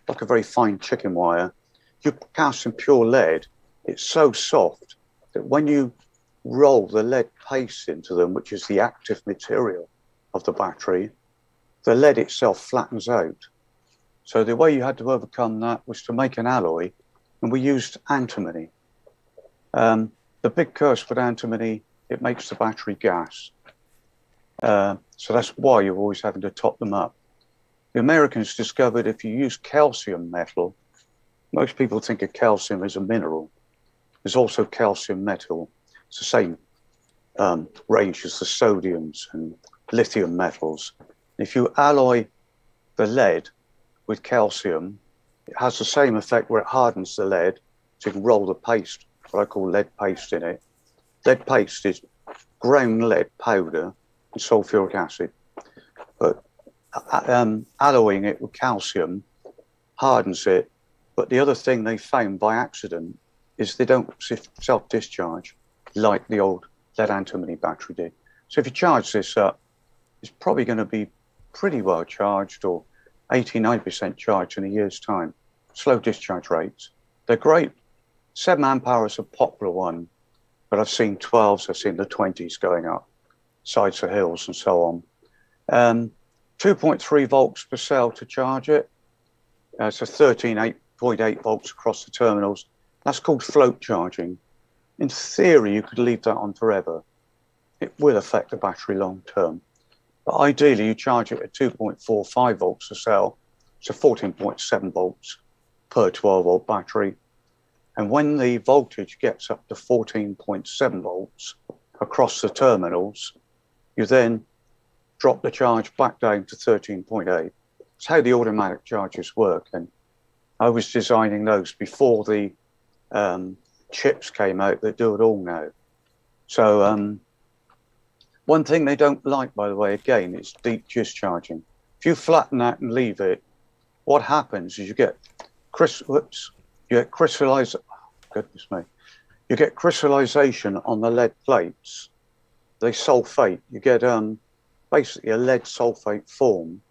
like a very fine chicken wire. You cast in pure lead, it's so soft that when you roll the lead paste into them, which is the active material of the battery, the lead itself flattens out. So the way you had to overcome that was to make an alloy, and we used antimony. The big curse with antimony, it makes the battery gas. So that's why you're always having to top them up. The Americans discovered if you use calcium metal, most people think of calcium as a mineral. There's also calcium metal. It's the same range as the sodiums and lithium metals. If you alloy the lead with calcium, it has the same effect where it hardens the lead, so you can roll the paste, what I call lead paste in it. Lead paste is ground lead powder and sulfuric acid. But alloying it with calcium hardens it. But the other thing they found by accident is they don't self-discharge like the old lead antimony battery did. So if you charge this up, it's probably going to be pretty well charged, or 89% charged in a year's time. Slow discharge rates. They're great. 7 amp hours is a popular one, but I've seen 12s, I've seen the 20s going up, sides of hills and so on. 2.3 volts per cell to charge it. So 13.8 volts across the terminals. That's called float charging. In theory, you could leave that on forever. It will affect the battery long term. But ideally, you charge it at 2.45 volts a cell, so 14.7 volts per 12-volt battery. And when the voltage gets up to 14.7 volts across the terminals, you then drop the charge back down to 13.8. It's how the automatic chargers work. And I was designing those before the chips came out that do it all now. So one thing they don't like, by the way, again, is deep discharging. If you flatten that and leave it, what happens is you get crystallization on the lead plates. They sulfate. You get basically a lead sulfate form,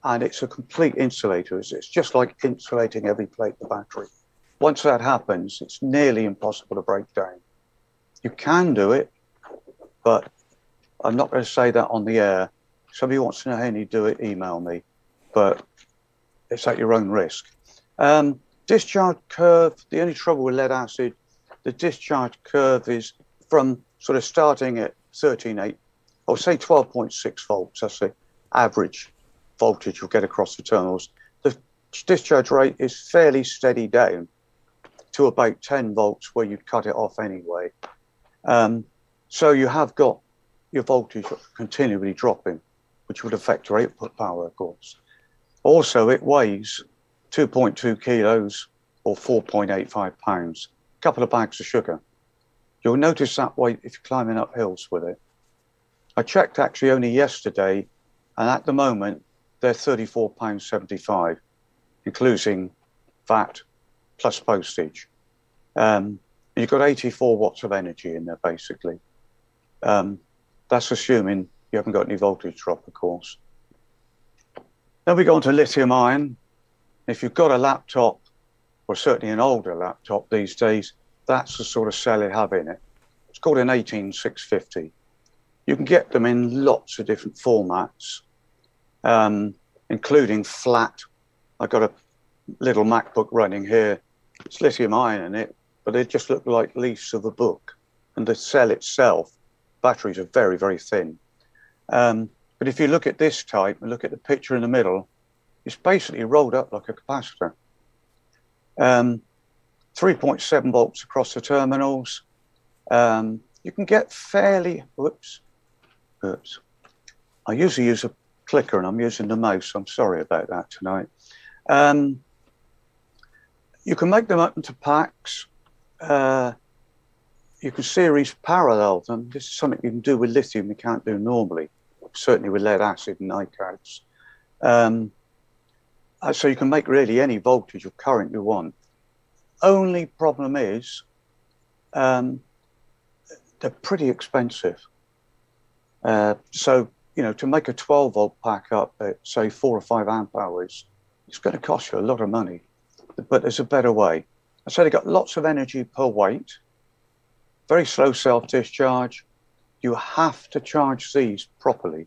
and it's a complete insulator. It's just like insulating every plate of the battery. Once that happens, it's nearly impossible to break down. You can do it, but I'm not going to say that on the air. If somebody wants to know how you do it, email me, but it's at your own risk. Discharge curve, the only trouble with lead acid, the discharge curve is from sort of starting at 13.8, or say 12.6 volts, that's the average voltage you'll get across the terminals. The discharge rate is fairly steady down to about 10 volts where you'd cut it off anyway. So you have got your voltage continually dropping, which would affect your output power, of course. Also, it weighs 2.2 kilos or 4.85 pounds, a couple of bags of sugar. You'll notice that weight if you're climbing up hills with it. I checked actually only yesterday, and at the moment, they're £34.75, including VAT plus postage. You've got 84 watts of energy in there, basically. That's assuming you haven't got any voltage drop, of course. Then we go on to lithium ion. If you've got a laptop, or certainly an older laptop these days, that's the sort of cell you have in it. It's called an 18650. You can get them in lots of different formats, including flat. I've got a little MacBook running here. It's lithium ion in it, but they just look like leaves of a book. And the cell itself, batteries are very, very thin. But if you look at this type and look at the picture in the middle, it's basically rolled up like a capacitor. 3.7 volts across the terminals. You can get fairly, whoops. I usually use a clicker and I'm using the mouse. I'm sorry about that tonight. You can make them up into packs. You can series parallel them. This is something you can do with lithium you can't do normally, certainly with lead acid and NiCads. So you can make really any voltage or current you want. Only problem is they're pretty expensive. So, you know, to make a 12 volt pack up at say 4 or 5 amp hours, it's going to cost you a lot of money, but there's a better way. I said they got lots of energy per weight, very slow self-discharge. You have to charge these properly.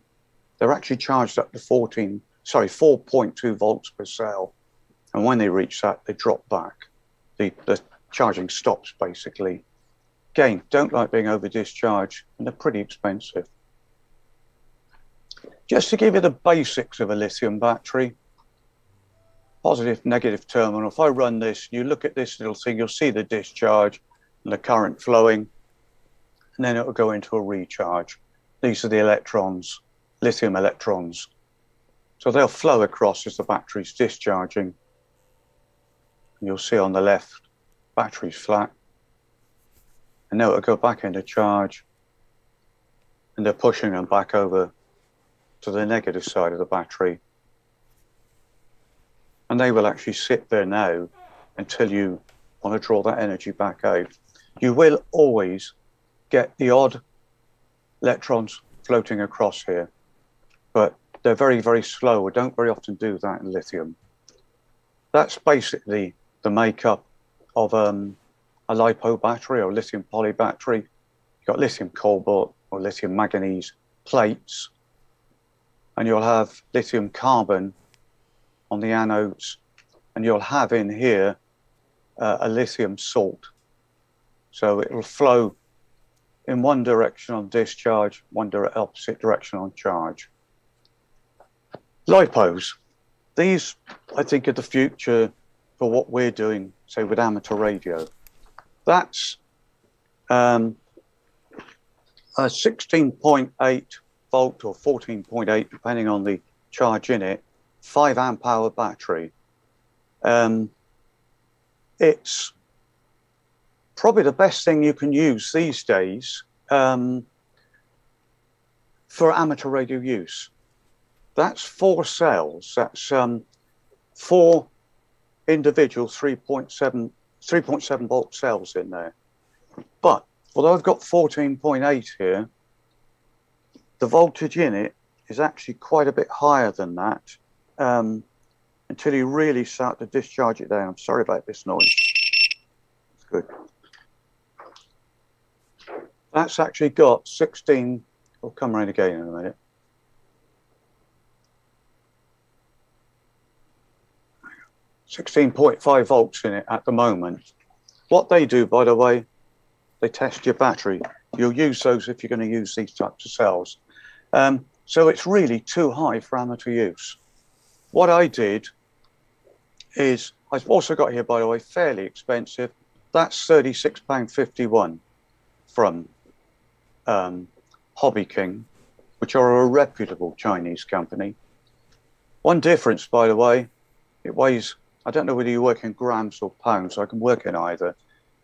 They're actually charged up to 4.2 volts per cell. And when they reach that, they drop back. The charging stops basically. Again, don't like being over discharged, and they're pretty expensive. Just to give you the basics of a lithium battery, positive, negative terminal. If I run this, you look at this little thing, you'll see the discharge and the current flowing, and then it will go into a recharge. These are the electrons, lithium electrons. So they'll flow across as the battery's discharging. And you'll see on the left, battery's flat. And now it'll go back into charge, and they're pushing them back over to the negative side of the battery. And they will actually sit there now until you want to draw that energy back out. You will always get the odd electrons floating across here, but they're very, very slow. We don't very often do that in lithium. That's basically the makeup of a LiPo battery or lithium poly battery. You've got lithium cobalt or lithium manganese plates, and you'll have lithium carbon on the anodes, and you'll have in here a lithium salt. So it will flow in one direction on discharge, opposite direction on charge. LiPos, these I think are the future for what we're doing, say with amateur radio. That's a 16.8 volt or 14.8, depending on the charge in it, 5 amp hour battery. It's probably the best thing you can use these days for amateur radio use. That's 4 cells. That's 4 individual 3.7 volt cells in there. But although I've got 14.8 here, the voltage in it is actually quite a bit higher than that until you really start to discharge it down. I'm sorry about this noise. It's good. That's actually got 16, we'll come around again in a minute. .5 volts in it at the moment. What they do, by the way, they test your battery. You'll use those if you're going to use these types of cells. So it's really too high for amateur use. What I did is, I've also got here, by the way, fairly expensive. That's £36.51 from Hobby King, which are a reputable Chinese company. One difference, by the way, it weighs, I don't know whether you work in grams or pounds, so I can work in either. It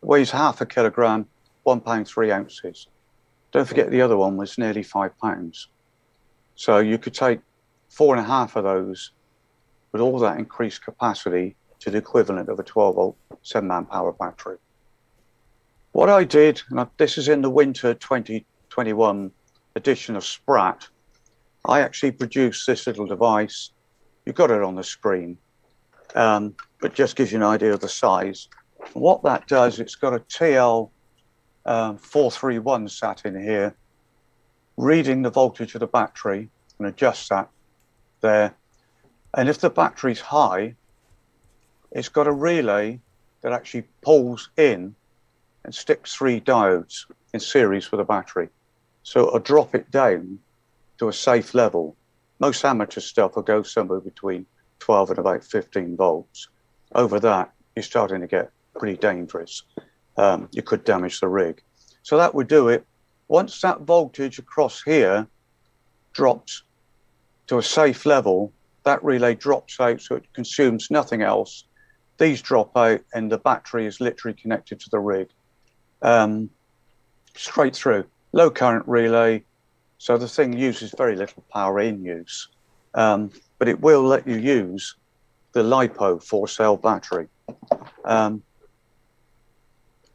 weighs half a kilogram, 1 pound 3 ounces. Don't forget the other one was nearly 5 pounds. So you could take 4.5 of those with all that increased capacity to the equivalent of a 12 volt, 7 amp hour battery. What I did, and this is in the winter 2021 edition of Sprat, I actually produced this little device. You've got it on the screen, but just gives you an idea of the size. And what that does, it's got a TL 431 sat in here, reading the voltage of the battery and adjust that there. And if the battery's high, it's got a relay that actually pulls in and sticks 3 diodes in series with the battery. So it'll drop it down to a safe level. Most amateur stuff will go somewhere between 12 and about 15 volts. Over that, you're starting to get pretty dangerous. You could damage the rig. So that would do it. Once that voltage across here drops to a safe level, that relay drops out so it consumes nothing else. These drop out and the battery is literally connected to the rig. Straight through. Low current relay, so the thing uses very little power in use. But it will let you use the LiPo 4-cell battery. As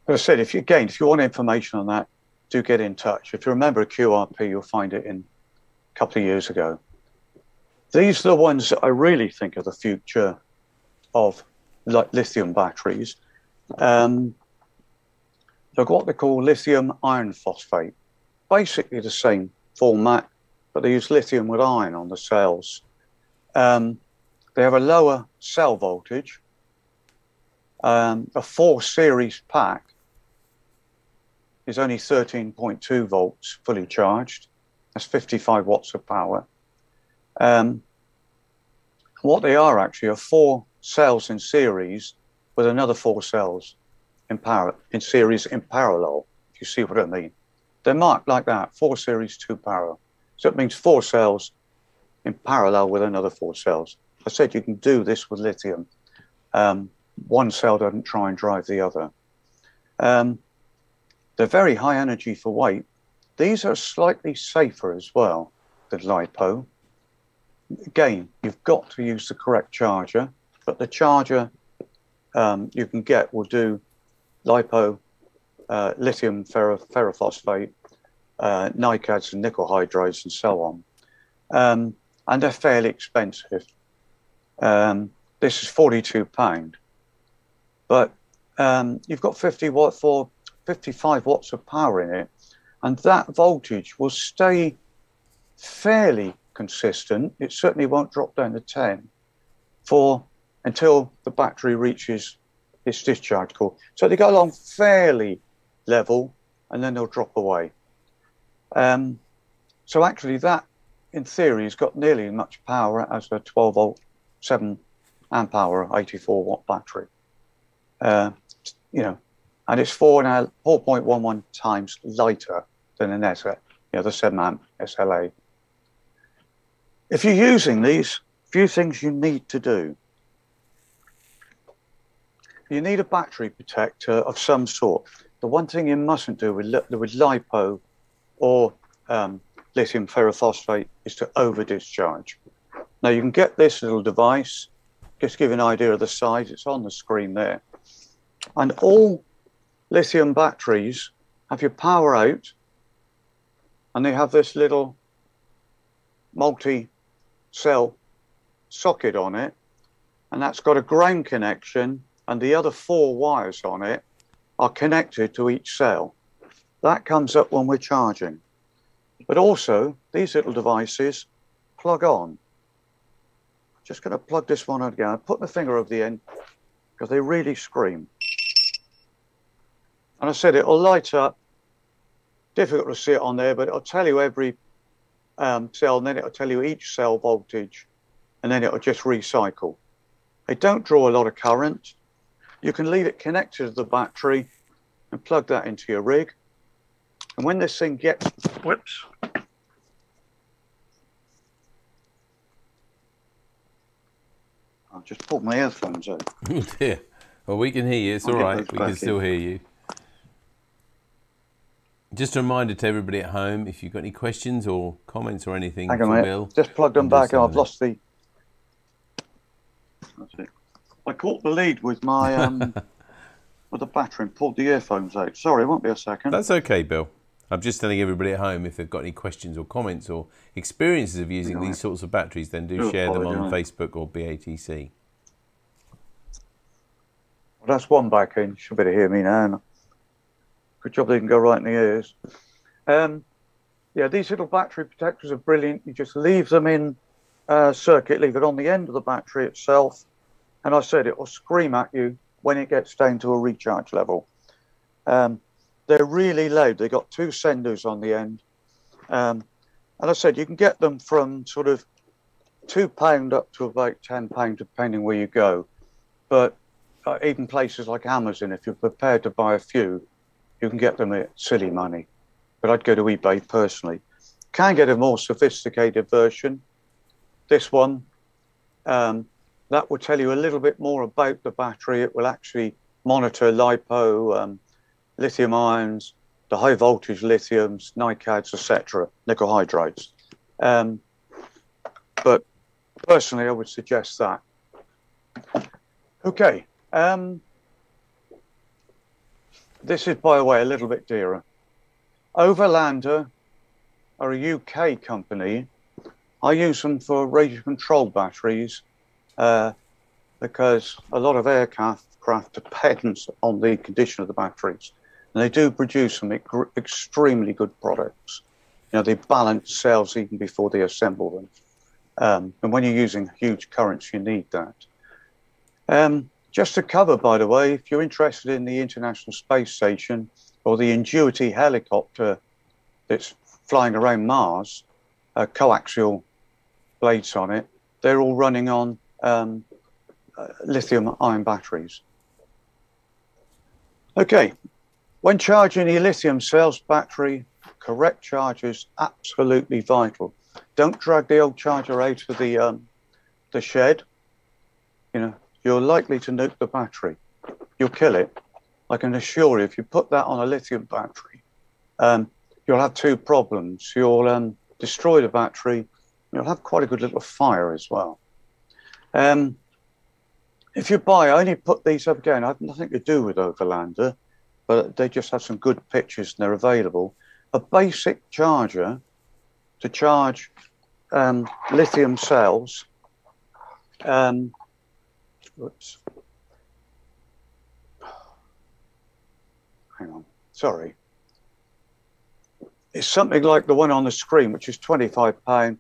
I said, if you want information on that, do get in touch. If you remember a QRP, you'll find it in a couple of years ago. These are the ones that I really think are the future of lithium batteries. They've got what they call lithium iron phosphate. Basically the same format, but they use lithium with iron on the cells. They have a lower cell voltage. A 4 series pack is only 13.2 volts fully charged. That's 55 watts of power. What they are actually are 4 cells in series with another 4 cells in series in parallel, if you see what I mean. They're marked like that, 4 series, 2 parallel. So it means 4 cells in parallel with another 4 cells. I said you can do this with lithium. One cell doesn't try and drive the other. They're very high energy for weight. These are slightly safer as well than LiPo. Again, you've got to use the correct charger, but the charger you can get will do LiPo, lithium ferrophosphate, NiCads and nickel hydrides and so on. And they're fairly expensive. This is £42, but you've got 55 watts of power in it, and that voltage will stay fairly consistent. It certainly won't drop down to 10 until the battery reaches its discharge core. So they go along fairly level, and then they'll drop away. So actually that, in theory, has got nearly as much power as a 12 volt, 7 amp hour, 84 watt battery. And it's 4.11 times lighter than an the 7 amp SLA. If you're using these, few things you need to do. You need a battery protector of some sort. The one thing you mustn't do with LiPo or lithium ferrophosphate is to over discharge. Now you can get this little device, just to give you an idea of the size, it's on the screen there. And all lithium batteries have your power out, and they have this little multi-cell socket on it, and that's got a ground connection, and the other 4 wires on it are connected to each cell. That comes up when we're charging. But also, these little devices plug on. Just going to plug this one on again. Put my finger over the end, because they really scream. And I said it'll light up. Difficult to see it on there, but it'll tell you every cell, and then it'll tell you each cell voltage, and then it'll just recycle. They don't draw a lot of current. You can leave it connected to the battery and plug that into your rig. And when this thing gets, whoops. I've just pulled my earphones out. Oh dear. Well, we can hear you. It's all right. We can still hear you. Just a reminder to everybody at home, if you've got any questions or comments or anything for Bill. Just plugged them back and I've lost the... That's it. I caught the lead with my with the battery and pulled the earphones out. Sorry, it won't be a second. That's okay, Bill. I'm just telling everybody at home, if they've got any questions or comments or experiences of using these sorts of batteries, then do share them on Facebook or BATC. Well, that's one back in. You should better hear me now. Good job they can go right in the ears. Yeah, yeah, these little battery protectors are brilliant. You just leave them in circuit, leave it on the end of the battery itself. And I said it will scream at you when it gets down to a recharge level. They're really loud. They've got 2 senders on the end. And I said you can get them from sort of £2 up to about £10, depending where you go. But even places like Amazon, if you're prepared to buy a few, you can get them at silly money. But I'd go to eBay personally. Can get a more sophisticated version. This one, that will tell you a little bit more about the battery. It will actually monitor LiPo, lithium ions, the high voltage lithiums, NiCads, etc., nickel hydrides. But personally, I would suggest that. Okay. This is, by the way, a little bit dearer. Overlander are a UK company. I use them for radio control batteries because a lot of aircraft depends on the condition of the batteries. And they do produce some extremely good products. You know, they balance cells even before they assemble them. And when you're using huge currents, you need that. Just to cover, by the way, if you're interested in the International Space Station or the Ingenuity helicopter that's flying around Mars, coaxial blades on it, they're all running on lithium-ion batteries. Okay, when charging your lithium cells battery, correct charge is absolutely vital. Don't drag the old charger out of the shed. You know, you're likely to nuke the battery. You'll kill it. I can assure you, if you put that on a lithium battery, you'll have 2 problems. You'll destroy the battery. You'll have quite a good little fire as well. If you buy, I only put these up again. I have nothing to do with Overlander, but they just have some good pictures and they're available. A basic charger to charge lithium cells. Oops. Hang on, sorry. It's something like the one on the screen, which is £25. I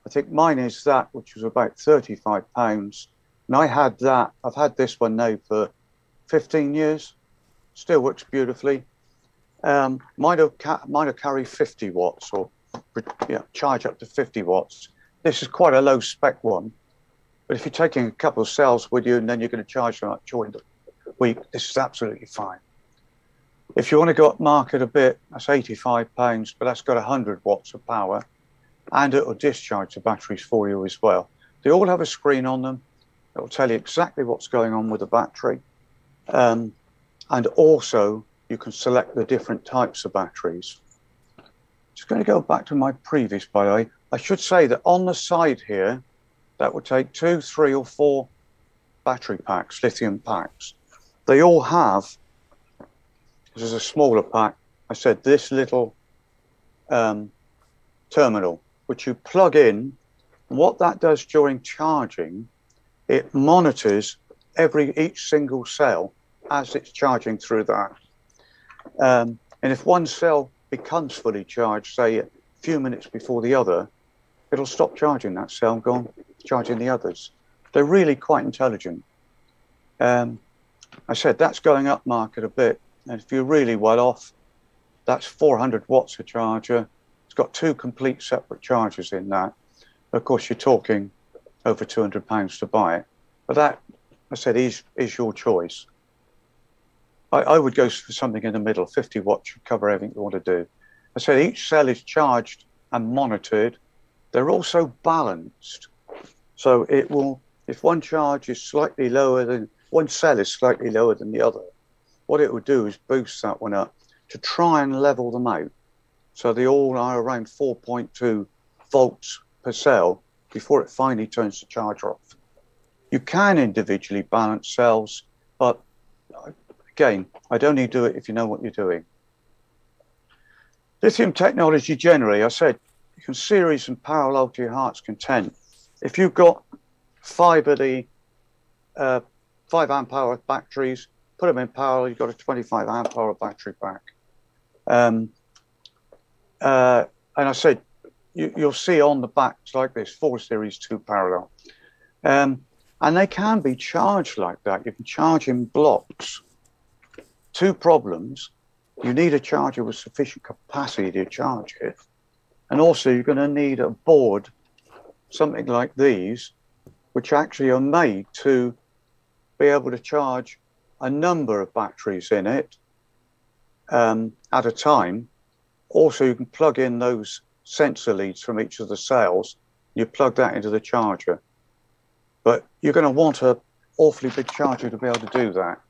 think mine is that, which was about £35. And I had that, I've had this one now for 15 years. Still works beautifully. Mine will carry 50 watts or charge up to 50 watts. This is quite a low spec one. But if you're taking a couple of cells with you and then you're going to charge them up during the week, this is absolutely fine. If you want to go up market a bit, that's £85, but that's got 100 watts of power and it will discharge the batteries for you as well. They all have a screen on them. It will tell you exactly what's going on with the battery. And also you can select the different types of batteries. Just going to go back to my previous, by the way. I should say that on the side here, that would take 2, 3 or 4 battery packs, lithium packs. They all have, this is a smaller pack, I said this little terminal, which you plug in. And what that does during charging, it monitors each single cell as it's charging through that. And if one cell becomes fully charged, say a few minutes before the other, it'll stop charging that cell and go on charging the others. They're really quite intelligent. I said that's going up market a bit. And if you're really well off, that's 400 watts a charger. It's got 2 complete separate chargers in that. Of course, you're talking over £200 to buy it. But that, I said, is your choice. I would go for something in the middle. 50 watts should cover everything you want to do. I said each cell is charged and monitored. They're also balanced. So it will, if one charge is slightly lower than, one cell is slightly lower than the other, what it will do is boost that one up to try and level them out. So they all are around 4.2 volts per cell before it finally turns the charger off. You can individually balance cells, but again, I'd only do it if you know what you're doing. Lithium technology generally, I said, you can series and parallel to your heart's content. If you've got 5 of the 5 amp hour batteries, put them in parallel, you've got a 25 amp hour battery pack. and I said, you'll see on the backs like this, 4 Series 2 parallel. And they can be charged like that. You can charge in blocks. 2 problems. You need a charger with sufficient capacity to charge it. And also you're going to need a board, something like these, which actually are made to be able to charge a number of batteries in it at a time. Also, you can plug in those sensor leads from each of the cells. You plug that into the charger. But you're going to want an awfully big charger to be able to do that.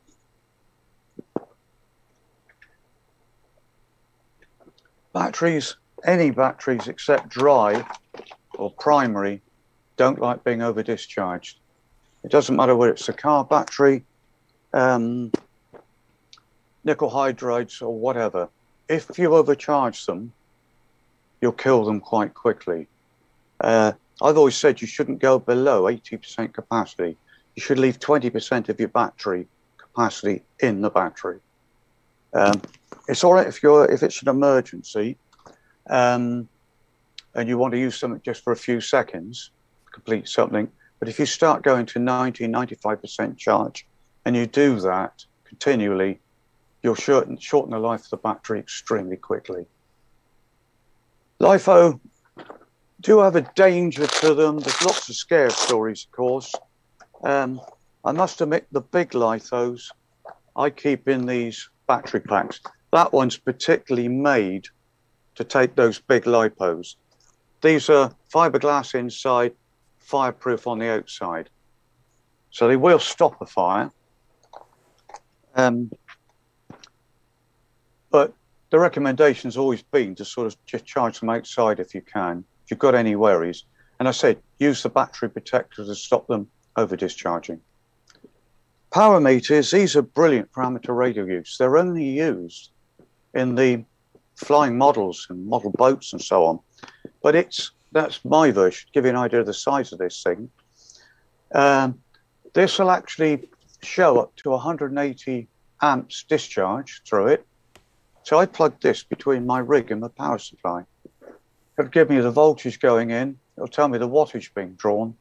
Batteries, any batteries except dry or primary, don't like being over discharged. It doesn't matter whether it's a car battery, nickel hydrides or whatever. If you overcharge them, you'll kill them quite quickly. I've always said you shouldn't go below 80% capacity. You should leave 20% of your battery capacity in the battery. It's all right if it's an emergency and you want to use something just for a few seconds, complete something. But if you start going to 90–95% charge and you do that continually, you'll shorten the life of the battery extremely quickly. LiFo do have a danger to them. There's lots of scare stories, of course. I must admit, the big LiFos I keep in these battery packs. That one's particularly made to take those big lipos. These are fiberglass inside, fireproof on the outside. So they will stop a fire. But the recommendation's always been to sort of just charge them outside if you can, if you've got any worries. And I said, use the battery protector to stop them over discharging. Power meters, these are brilliant for amateur radio use. They're only used in the flying models and model boats and so on. But that's my version, give you an idea of the size of this thing. This will actually show up to 180 amps discharge through it. So I plug this between my rig and the power supply. It'll give me the voltage going in. It'll tell me the wattage being drawn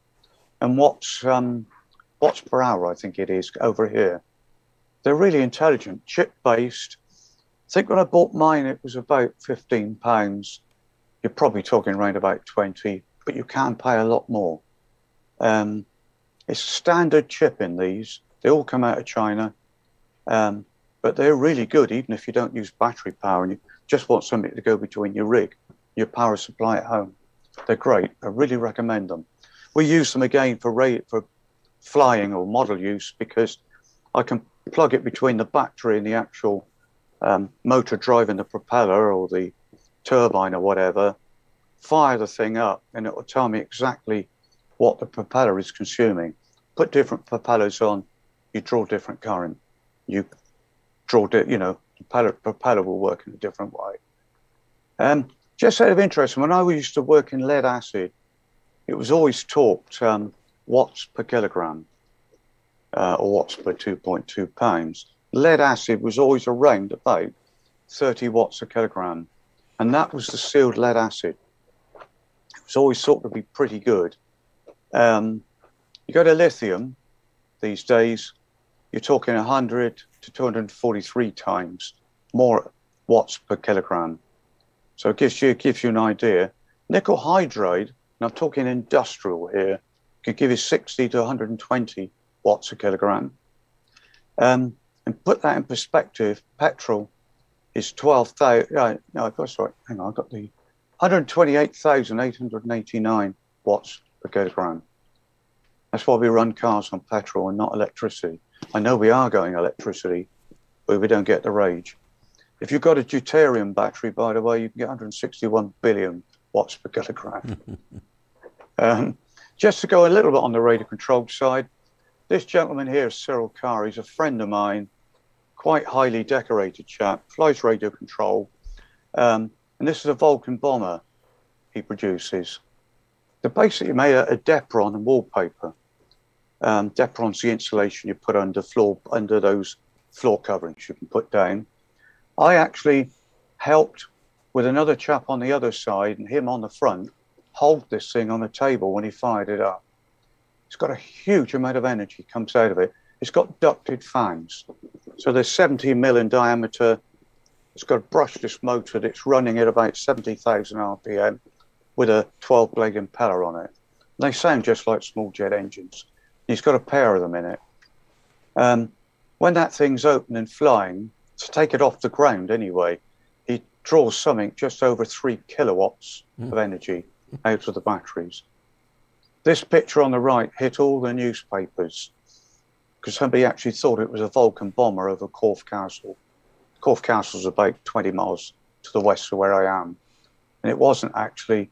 and watts per hour, I think it is, over here. They're really intelligent, chip-based. I think when I bought mine, it was about £15. You're probably talking around about 20, but you can pay a lot more. It's a standard chip in these. They all come out of China, but they're really good, even if you don't use battery power and you just want something to go between your rig, your power supply at home. They're great. I really recommend them. We use them again for flying or model use because I can plug it between the battery and the actual motor driving the propeller or the turbine or whatever, fire the thing up, and it will tell me exactly what the propeller is consuming. Put different propellers on, you draw different current. You draw, propeller will work in a different way. Just out of interest, when I used to work in lead acid, it was always talked watts per kilogram or watts per 2.2 pounds. Lead acid was always around about 30 watts a kilogram, and that was the sealed lead acid. It was always thought to be pretty good. You go to lithium these days, you're talking 100 to 243 times more watts per kilogram. So it gives you an idea. Nickel hydride, and I'm talking industrial here, can give you 60 to 120 watts a kilogram. And put that in perspective, petrol is 12,000, no, that's right, hang on, I got the 128,889 watts per kilogram. That's why we run cars on petrol and not electricity. I know we are going electricity, but we don't get the range. If you've got a deuterium battery, by the way, you can get 161 billion watts per kilogram. Just to go a little bit on the radio controlled side, this gentleman here is Cyril Carr. He's a friend of mine, quite highly decorated chap, flies radio control. And this is a Vulcan bomber he produces. They basically made a Depron and wallpaper. Depron's the insulation you put under those floor coverings you can put down. I actually helped with another chap on the other side and him on the front, hold this thing on the table when he fired it up. It's got a huge amount of energy comes out of it. It's got ducted fans. So they're 17 mil in diameter. It's got a brushless motor that's running at about 70,000 RPM with a 12-blade impeller on it. They sound just like small jet engines. He's got a pair of them in it. When that thing's open and flying, to take it off the ground anyway, he draws something just over 3 kilowatts of energy out of the batteries. This picture on the right hit all the newspapers because somebody actually thought it was a Vulcan bomber over Corfe Castle. Corfe Castle's about 20 miles to the west of where I am. And it wasn't actually.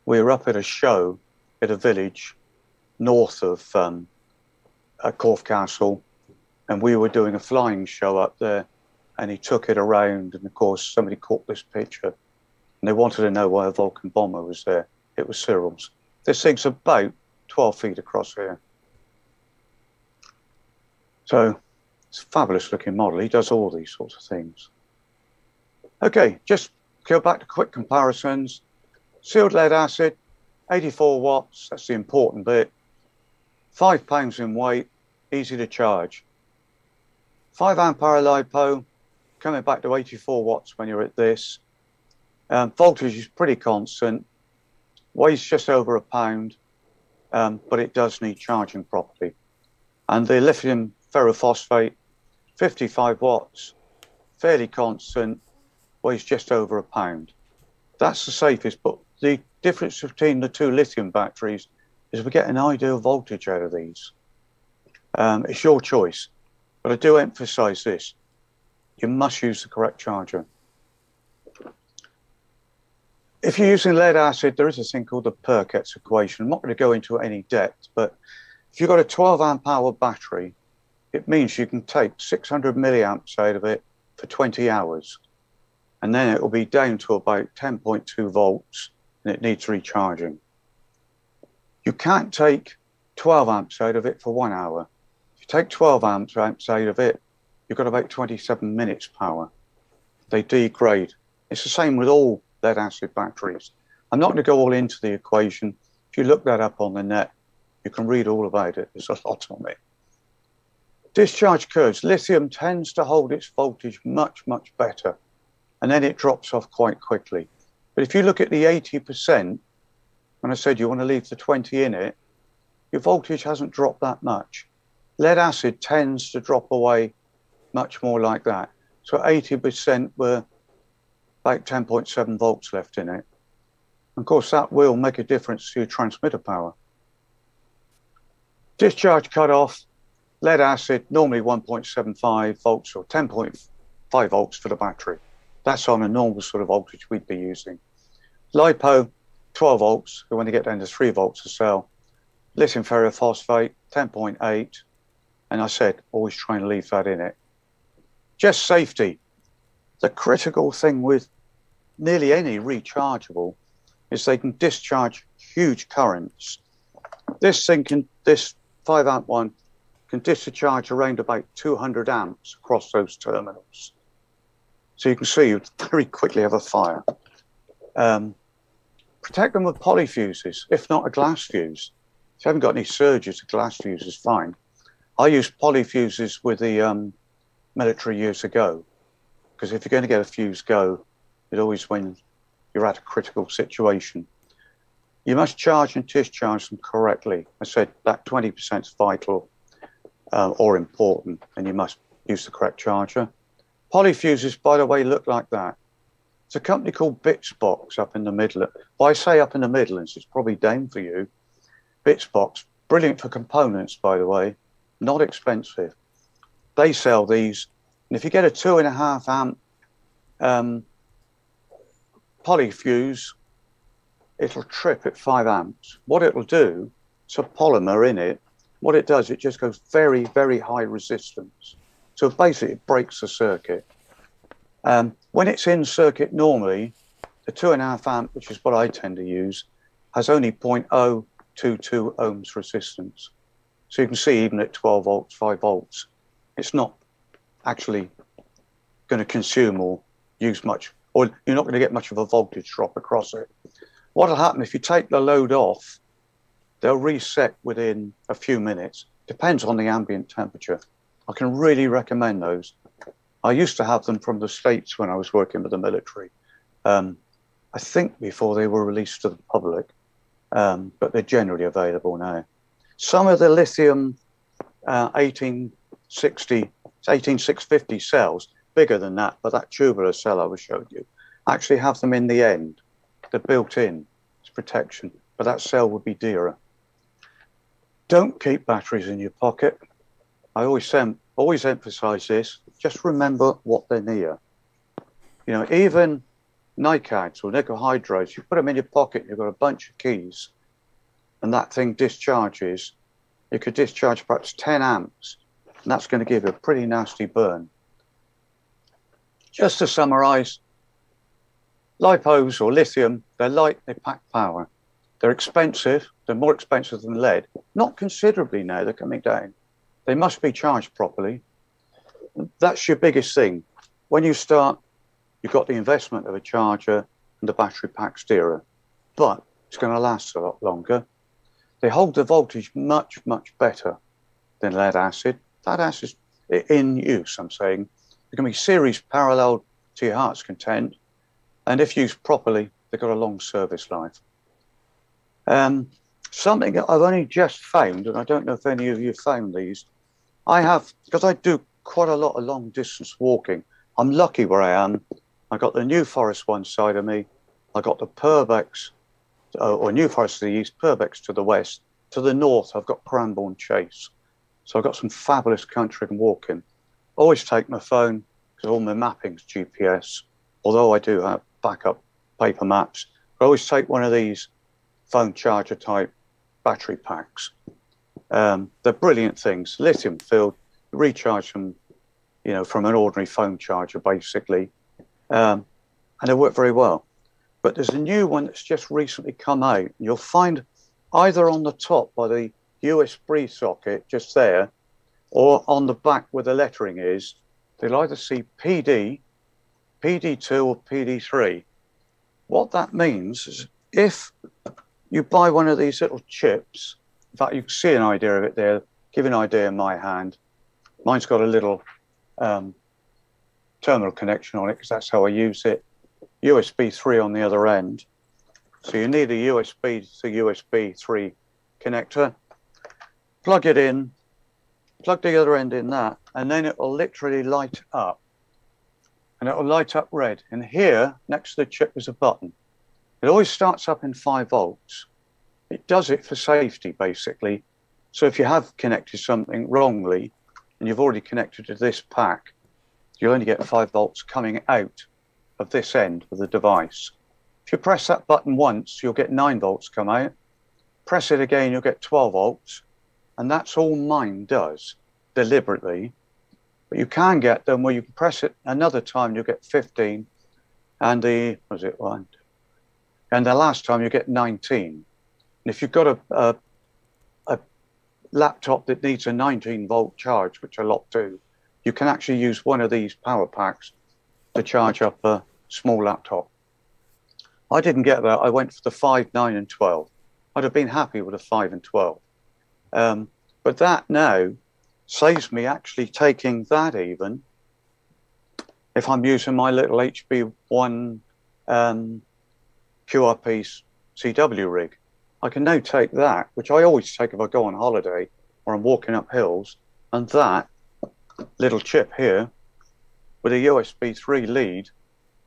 We were up at a show at a village north of Corfe Castle, and we were doing a flying show up there, and he took it around, and of course somebody caught this picture, and they wanted to know why a Vulcan bomber was there. It was Cyril's. This thing's about 12 feet across here. So it's a fabulous looking model. He does all these sorts of things. Okay, just go back to quick comparisons. Sealed lead acid, 84 watts, that's the important bit. 5 pounds in weight, easy to charge. 5 amp hour LiPo, coming back to 84 watts when you're at this. Voltage is pretty constant, weighs just over a pound, but it does need charging properly. And the lithium ferrophosphate, 55 watts, fairly constant, weighs just over a pound. That's the safest, but the difference between the two lithium batteries is we get an ideal voltage out of these. It's your choice, but I do emphasize this. You must use the correct charger. If you're using lead acid, there is a thing called the Perket's equation. I'm not going to go into any depth, but if you've got a 12 amp hour battery, it means you can take 600 milliamps out of it for 20 hours. And then it will be down to about 10.2 volts and it needs recharging. You can't take 12 amps out of it for 1 hour. If you take 12 amps out of it, you've got about 27 minutes power. They degrade. It's the same with all lead acid batteries. I'm not going to go all into the equation. If you look that up on the net, you can read all about it. There's a lot on it. Discharge curves. Lithium tends to hold its voltage much, much better, and then it drops off quite quickly. But if you look at the 80%, when I said you want to leave the 20 in it, your voltage hasn't dropped that much. Lead acid tends to drop away much more like that. So 80% were about 10.7 volts left in it. Of course, that will make a difference to your transmitter power. Discharge cutoff, lead acid, normally 1.75 volts or 10.5 volts for the battery. That's on a normal sort of voltage we'd be using. LiPo, 12 volts, so when you get down to 3 volts a cell. Lithium ferrophosphate, 10.8. And I said, always try and leave that in it. Just safety. The critical thing with nearly any rechargeable is they can discharge huge currents. This thing can, this 5 amp one, can discharge around about 200 amps across those terminals. So you can see you very quickly have a fire. Protect them with polyfuses, if not a glass fuse. If you haven't got any surges, a glass fuse is fine. I used polyfuses with the military years ago, because if you're going to get a fuse go, it's always when you're at a critical situation. You must charge and discharge them correctly. I said that 20% is vital or important, and you must use the correct charger. Polyfuses, by the way, look like that. It's a company called Bitsbox up in the Midlands. Well, I say up in the Midlands, it's probably down for you. Bitsbox, brilliant for components, by the way, not expensive. They sell these, and if you get a 2.5 amp polyfuse, it'll trip at 5 amps. What it'll do, it's a polymer in it. What it does, it just goes very, very high resistance. So basically, it breaks the circuit. When it's in circuit normally, the 2.5 amp, which is what I tend to use, has only 0.022 ohms resistance. So you can see even at 12 volts, 5 volts, it's not actually going to consume or use much or you're not going to get much of a voltage drop across it. What will happen if you take the load off, they'll reset within a few minutes. Depends on the ambient temperature. I can really recommend those. I used to have them from the States when I was working with the military. I think before they were released to the public, but they're generally available now. Some of the lithium 18650 cells, bigger than that, but that tubular cell I was showing you, actually have them in the end. They're built in. It's protection, but that cell would be dearer. Don't keep batteries in your pocket. I always emphasize this. Just remember what they're near. You know, even NiCads or nickel hydrides, you put them in your pocket, you've got a bunch of keys, and that thing discharges. You could discharge perhaps 10 amps, and that's going to give you a pretty nasty burn. Just to summarize, lipos or lithium, they're light, they pack power. They're expensive, they're more expensive than lead. Not considerably now, they're coming down. They must be charged properly. That's your biggest thing. When you start, you've got the investment of a charger and the battery pack's dearer, but it's going to last a lot longer. They hold the voltage much, much better than lead acid. Lead acid in use, I'm saying. It can be series parallel to your heart's content, and if used properly, they've got a long service life. Something that I've only just found, and I don't know if any of you found these, I have, because I do quite a lot of long distance walking. I'm lucky where I am. I got the New Forest one side of me. I got the Purbex, or New Forest to the east, Purbex to the west. To the north, I've got Cranbourne Chase. So I've got some fabulous country and walking. Always take my phone, because all my mapping's GPS, although I do have backup paper maps. I always take one of these phone charger type battery packs. They're brilliant things, lithium filled, recharge them, you know, from an ordinary phone charger basically, and they work very well. But there's a new one that's just recently come out. You'll find either on the top by the USB socket just there, or on the back where the lettering is. They'll either see PD, PD2 or PD3. What that means is if you buy one of these little chips, in fact, you can see an idea of it there, give an idea in my hand. Mine's got a little terminal connection on it because that's how I use it. USB 3 on the other end. So you need a USB to USB 3 connector. Plug it in, plug the other end in that, and then it will literally light up. And it will light up red. And here, next to the chip, is a button. It always starts up in 5 volts. It does it for safety, basically. So if you have connected something wrongly, and you've already connected to this pack, you'll only get 5 volts coming out of this end of the device. If you press that button once, you'll get 9 volts come out. Press it again, you'll get 12 volts. And that's all mine does, deliberately. But you can get them where you can press it another time, you'll get 15. And the, was it one? And the last time you get 19. And if you've got a laptop that needs a 19 volt charge, which a lot do, you can actually use one of these power packs to charge up a small laptop. I didn't get that. I went for the 5, 9 and 12. I'd have been happy with a 5 and 12. But that now saves me actually taking that even if I'm using my little HB1 QRP CW rig. I can now take that, which I always take if I go on holiday or I'm walking up hills, and that little chip here with a USB 3 lead,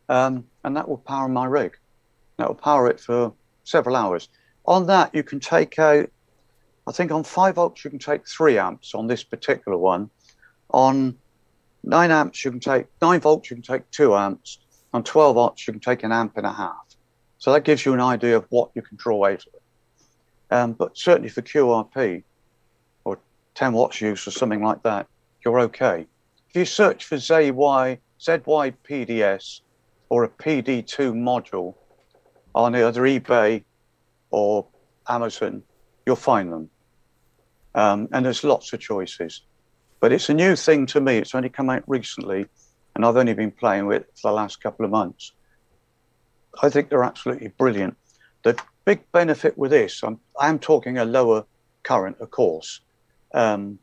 and that will power my rig. That will power it for several hours. On that, you can take out, I think on 5 volts, you can take 3 amps on this particular one. On 9 amps, you can take 9 volts, you can take 2 amps. On 12 volts, you can take 1.5 amps. So that gives you an idea of what you can draw out of it. But certainly for QRP or 10 watts use or something like that, you're okay. If you search for ZY PDS or a PD2 module on either eBay or Amazon, you'll find them. And there's lots of choices. But it's a new thing to me. It's only come out recently, and I've only been playing with it for the last couple of months. I think they're absolutely brilliant. The big benefit with this, I'm talking a lower current, of course. So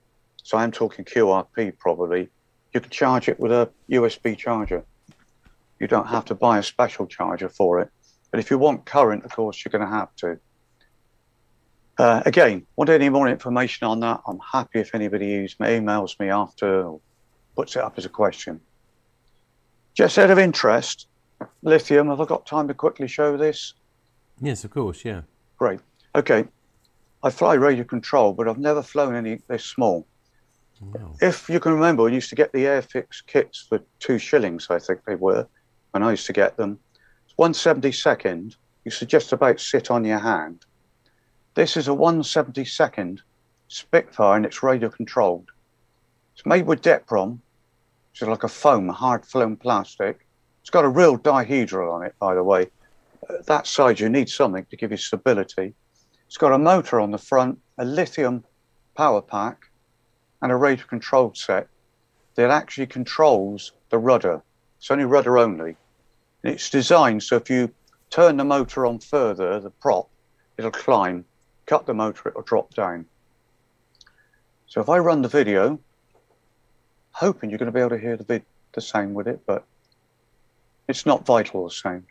I'm talking QRP probably. You can charge it with a USB charger. You don't have to buy a special charger for it. But if you want current, of course, you're going to have to. Again, want any more information on that? I'm happy if anybody emails me after or puts it up as a question. Just out of interest, lithium, have I got time to quickly show this? Yes, of course, yeah. Great. Okay. I fly radio control, but I've never flown any this small. Wow. If you can remember, we used to get the Airfix kits for 2 shillings, I think they were, when I used to get them. 1/72nd, used to just about sit on your hand. This is a 1/72nd Spitfire and it's radio controlled. It's made with Deprom, which is like a foam, a hard foam plastic. It's got a real dihedral on it, by the way. That side, you need something to give you stability. It's got a motor on the front, a lithium power pack, and a radio controlled set that actually controls the rudder. It's only rudder only. And it's designed so if you turn the motor on further, the prop, it'll climb. Cut the motor, it'll drop down. So if I run the video, hoping you're going to be able to hear the sound with it, but it's not vital, the sound.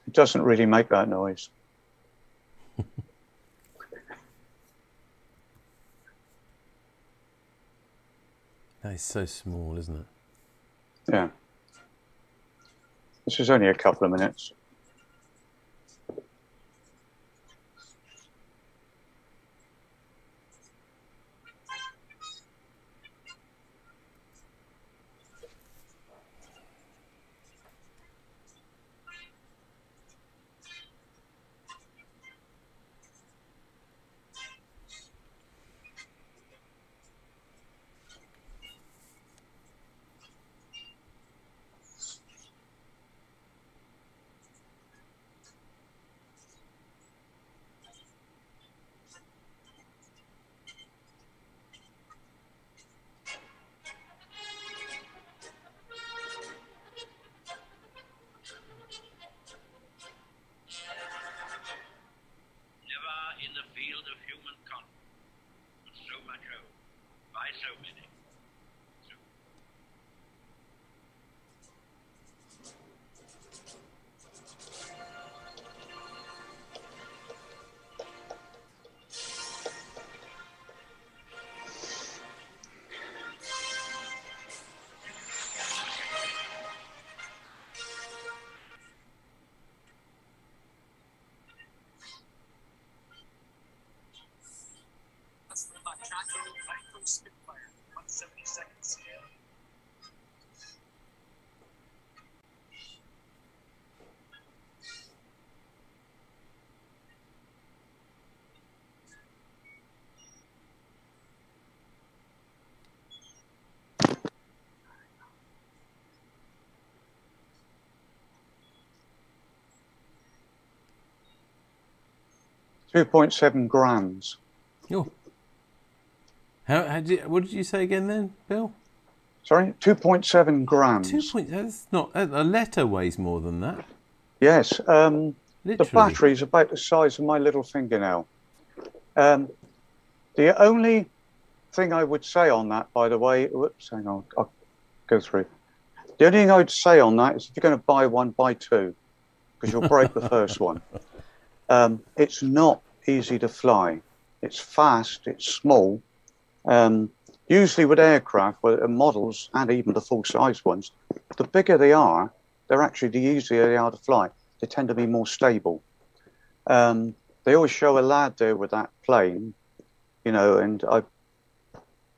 It doesn't really make that noise. That is so small, isn't it? Yeah. This is only a couple of minutes. So many. 1/72nd scale. $2.7 grams. Oh. What did you say again then, Bill? Sorry, 2.7 grams. That's not, a letter weighs more than that. Yes, Literally. the battery's about the size of my little fingernail. The only thing I would say on that, by the way, whoops, hang on, I'll go through. The only thing I would say on that is if you're going to buy one, buy two, because you'll break the first one. It's not easy to fly. It's fast, it's small. Usually with aircraft, models and even the full-size ones, the bigger they are, they're actually the easier they are to fly. They tend to be more stable. They always show a lad there with that plane, you know, and I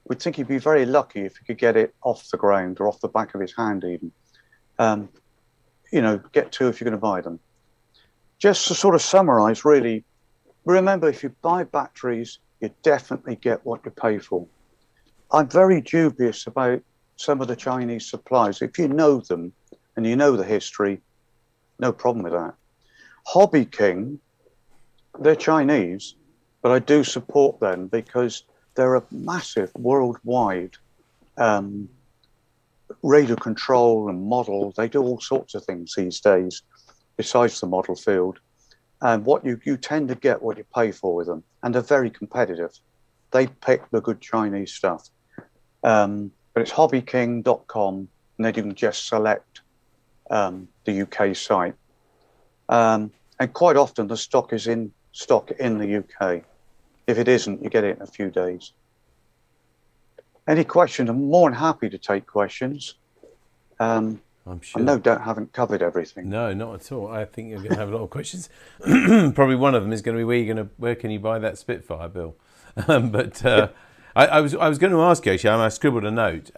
would think he'd be very lucky if he could get it off the ground or off the back of his hand even. You know, get two if you're going to buy them. Just to sort of summarize, really, remember, if you buy batteries, you definitely get what you pay for. I'm very dubious about some of the Chinese suppliers. If you know them and you know the history, no problem with that. Hobby King they're Chinese, but I do support them because they're a massive worldwide radio control and model. They do all sorts of things these days besides the model field. And what you tend to get what you pay for with them, and they're very competitive. They pick the good Chinese stuff. But it's hobbyking.com, and then you can just select the UK site. And quite often the stock is in stock in the UK. If it isn't, you get it in a few days. Any questions? I'm more than happy to take questions. I'm sure. I no doubt haven't covered everything. No, not at all. I think you're going to have a lot of questions. Probably one of them is going to be where can you buy that Spitfire, Bill? I was going to ask you actually. I scribbled a note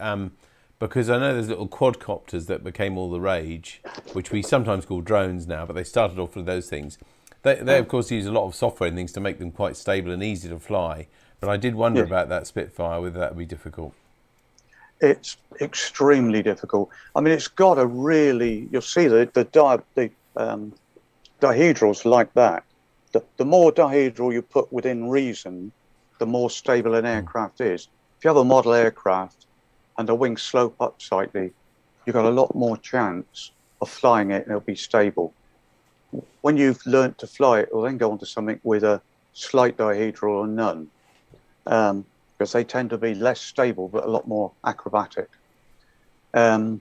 because I know there's little quadcopters that became all the rage, which we sometimes call drones now, but they started off with those things. They of course use a lot of software and things to make them quite stable and easy to fly. But I did wonder about that Spitfire, whether that would be difficult. It's extremely difficult. I mean, it's got a really, you'll see the dihedrals like that. The more dihedral you put within reason, the more stable an aircraft is. If you have a model aircraft and the wings slope up slightly, you've got a lot more chance of flying it and it'll be stable. When you've learnt to fly it, it'll then go on to something with a slight dihedral or none. Because they tend to be less stable but a lot more acrobatic. But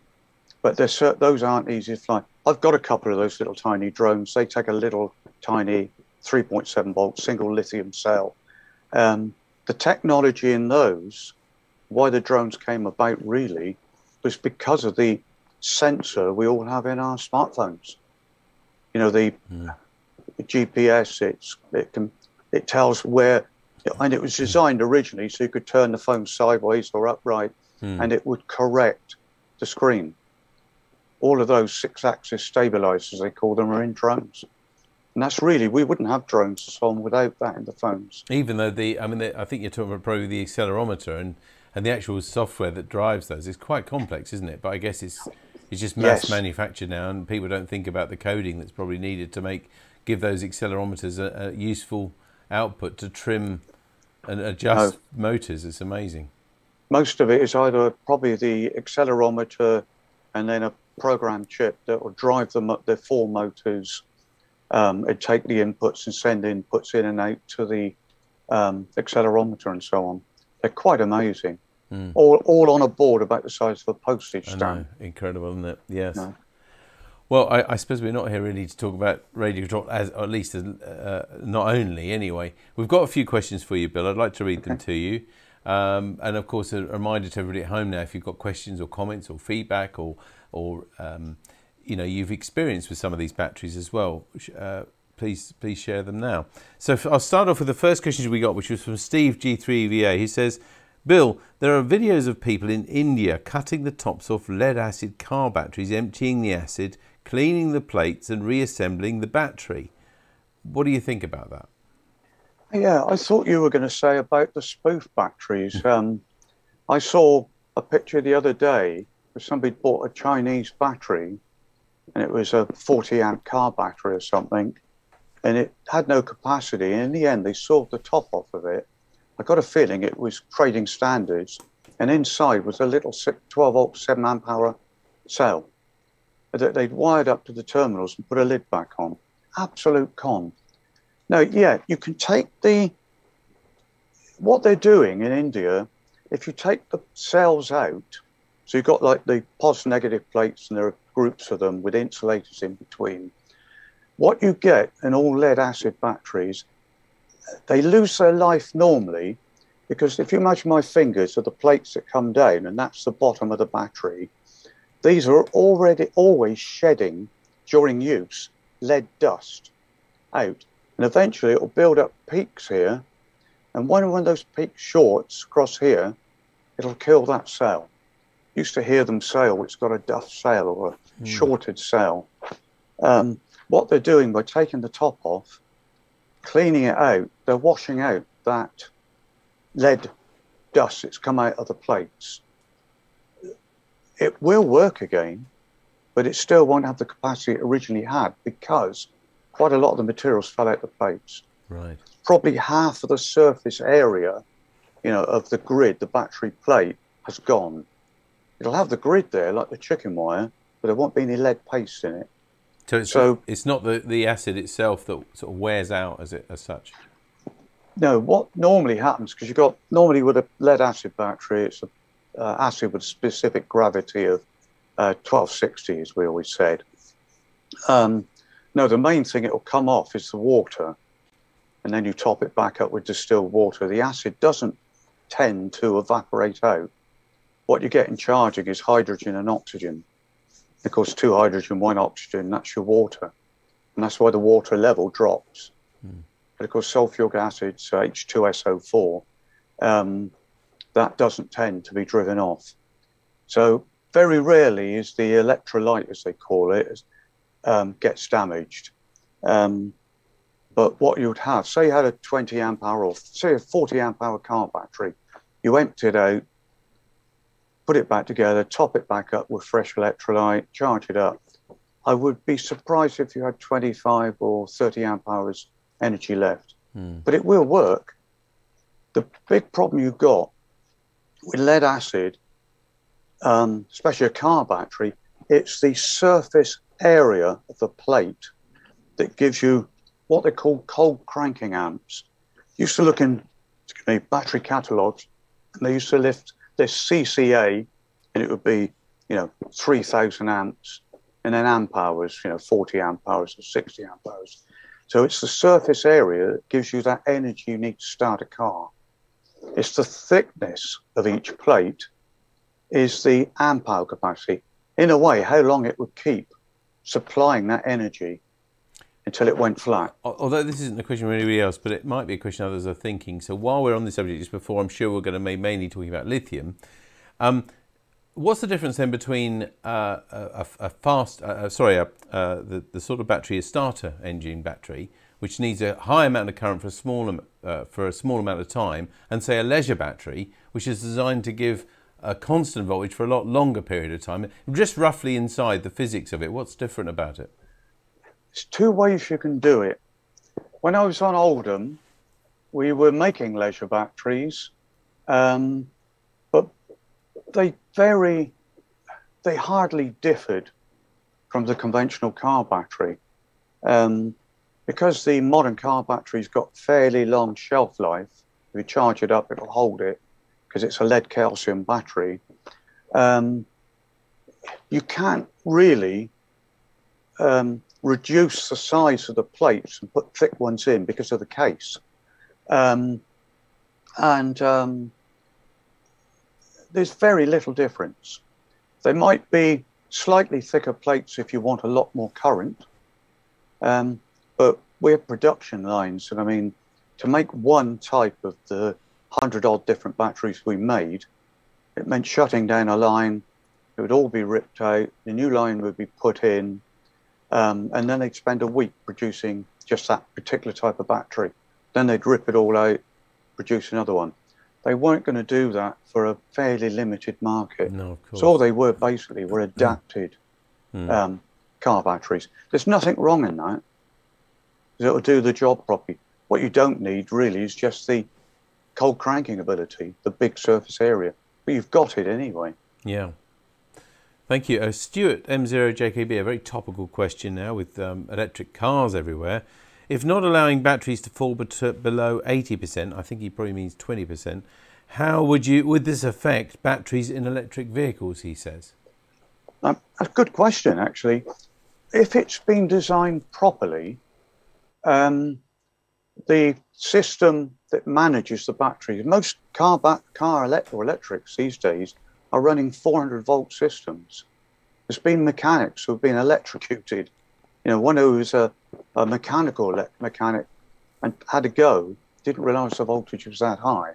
those aren't easy to fly. I've got a couple of those little tiny drones. They take a little tiny 3.7 volt single lithium cell. The technology in those, why the drones came about really, was because of the sensor we all have in our smartphones. You know, the GPS, it tells where. And it was designed originally so you could turn the phone sideways or upright and it would correct the screen. All of those 6-axis stabilizers, they call them, are in drones. And that's really, we wouldn't have drones and so on without that in the phones. Even though I think you're talking about probably the accelerometer and the actual software that drives those is quite complex, isn't it? But I guess it's just mass manufactured now and people don't think about the coding that's probably needed to give those accelerometers a useful output to trim and adjust motors. It's amazing. Most of it is either probably the accelerometer and then a program chip that will drive the 4 motors and take the inputs and send inputs in and out to the accelerometer and so on. They're quite amazing. All on a board about the size of a postage stamp. I know. Incredible, isn't it? Yes. No. Well, I suppose we're not here really to talk about radio control, or at least not only anyway. We've got a few questions for you, Bill. I'd like to read them to you. And of course, a reminder to everybody at home now, if you've got questions or comments or feedback or you've experienced with some of these batteries as well, please share them now. So I'll start off with the first question we got, which was from Steve G4ERV. He says, Bill, there are videos of people in India cutting the tops off lead-acid car batteries, emptying the acid, cleaning the plates and reassembling the battery. What do you think about that? Yeah, I thought you were going to say about the spoof batteries. I saw a picture the other day where somebody bought a Chinese battery and it was a 40 amp car battery or something and it had no capacity. And in the end, they sawed the top off of it. I got a feeling it was trading standards and inside was a little 12 volt 7 amp hour cell that they'd wired up to the terminals and put a lid back on. Absolute con. Now, yeah, you can take what they're doing in India, if you take the cells out, so you've got like the positive negative plates and there are groups of them with insulators in between. What you get in all lead acid batteries, they lose their life normally because if you imagine my fingers are the plates that come down and that's the bottom of the battery, these are always shedding during use lead dust out. And eventually it will build up peaks here. And when those peaks shorts across here, it'll kill that cell. Used to hear them say, oh, it's got a duff cell or a shorted cell. What they're doing by taking the top off, cleaning it out, they're washing out that lead dust that's come out of the plates. It will work again, but it still won't have the capacity it originally had because quite a lot of the materials fell out the plates. Right. Probably half of the surface area, of the grid, the battery plate, has gone. It'll have the grid there, like the chicken wire, but there won't be any lead paste in it. So it's not the acid itself that sort of wears out as such. No, what normally happens, because normally with a lead acid battery, it's acid with a specific gravity of 1260, as we always said. No, the main thing it will come off is the water, and then you top it back up with distilled water. The acid doesn't tend to evaporate out. What you get in charging is hydrogen and oxygen. Of course, 2 hydrogen, 1 oxygen, that's your water. And that's why the water level drops. But of course, sulfuric acid, so H2SO4, that doesn't tend to be driven off. So very rarely is the electrolyte, as they call it, gets damaged. But what you would have, say you had a 20 amp hour or say a 40 amp hour car battery, you empty it out, put it back together, top it back up with fresh electrolyte, charge it up. I would be surprised if you had 25 or 30 amp hours energy left, but it will work. The big problem you've got with lead acid, especially a car battery, it's the surface area of the plate that gives you what they call cold cranking amps. Used to look in battery catalogues, and they used to lift this CCA, and it would be 3,000 amps, and then amp hours, 40 amp hours or 60 amp hours. So it's the surface area that gives you that energy you need to start a car. It's the thickness of each plate is the amp hour capacity. In a way, how long it would keep supplying that energy until it went flat. Although this isn't a question for anybody else, but it might be a question others are thinking. So while we're on this subject, just before, I'm sure we're going to be mainly talking about lithium. What's the difference then between the sort of battery, a starter engine battery, which needs a high amount of current for a small amount of time, and say a leisure battery, which is designed to give a constant voltage for a lot longer period of time? Just roughly inside the physics of it, what's different about it? There's 2 ways you can do it. When I was on Oldham, we were making leisure batteries, but they hardly differed from the conventional car battery. Because the modern car battery's got fairly long shelf life, if you charge it up, it'll hold it, because it's a lead calcium battery. You can't really reduce the size of the plates and put thick ones in because of the case. There's very little difference. There might be slightly thicker plates if you want a lot more current, but we have production lines, and I mean, to make one type of the 100-odd different batteries we made, it meant shutting down a line. It would all be ripped out, the new line would be put in, and then they'd spend a week producing just that particular type of battery. Then they'd rip it all out, produce another one. They weren't going to do that for a fairly limited market. No, of course. So all they were basically were adapted car batteries. There's nothing wrong in that. It'll do the job properly. What you don't need really is just the cold cranking ability, the big surface area. But you've got it anyway. Yeah. Thank you. Stuart M0JKB, a very topical question now with electric cars everywhere. If not allowing batteries to fall below 80%, I think he probably means 20%, how would this affect batteries in electric vehicles, he says? A good question, actually. If it's been designed properly, the system that manages the battery, most car electrics these days are running 400-volt systems. There's been mechanics who have been electrocuted. One who was a mechanical mechanic and had a go, didn't realise the voltage was that high.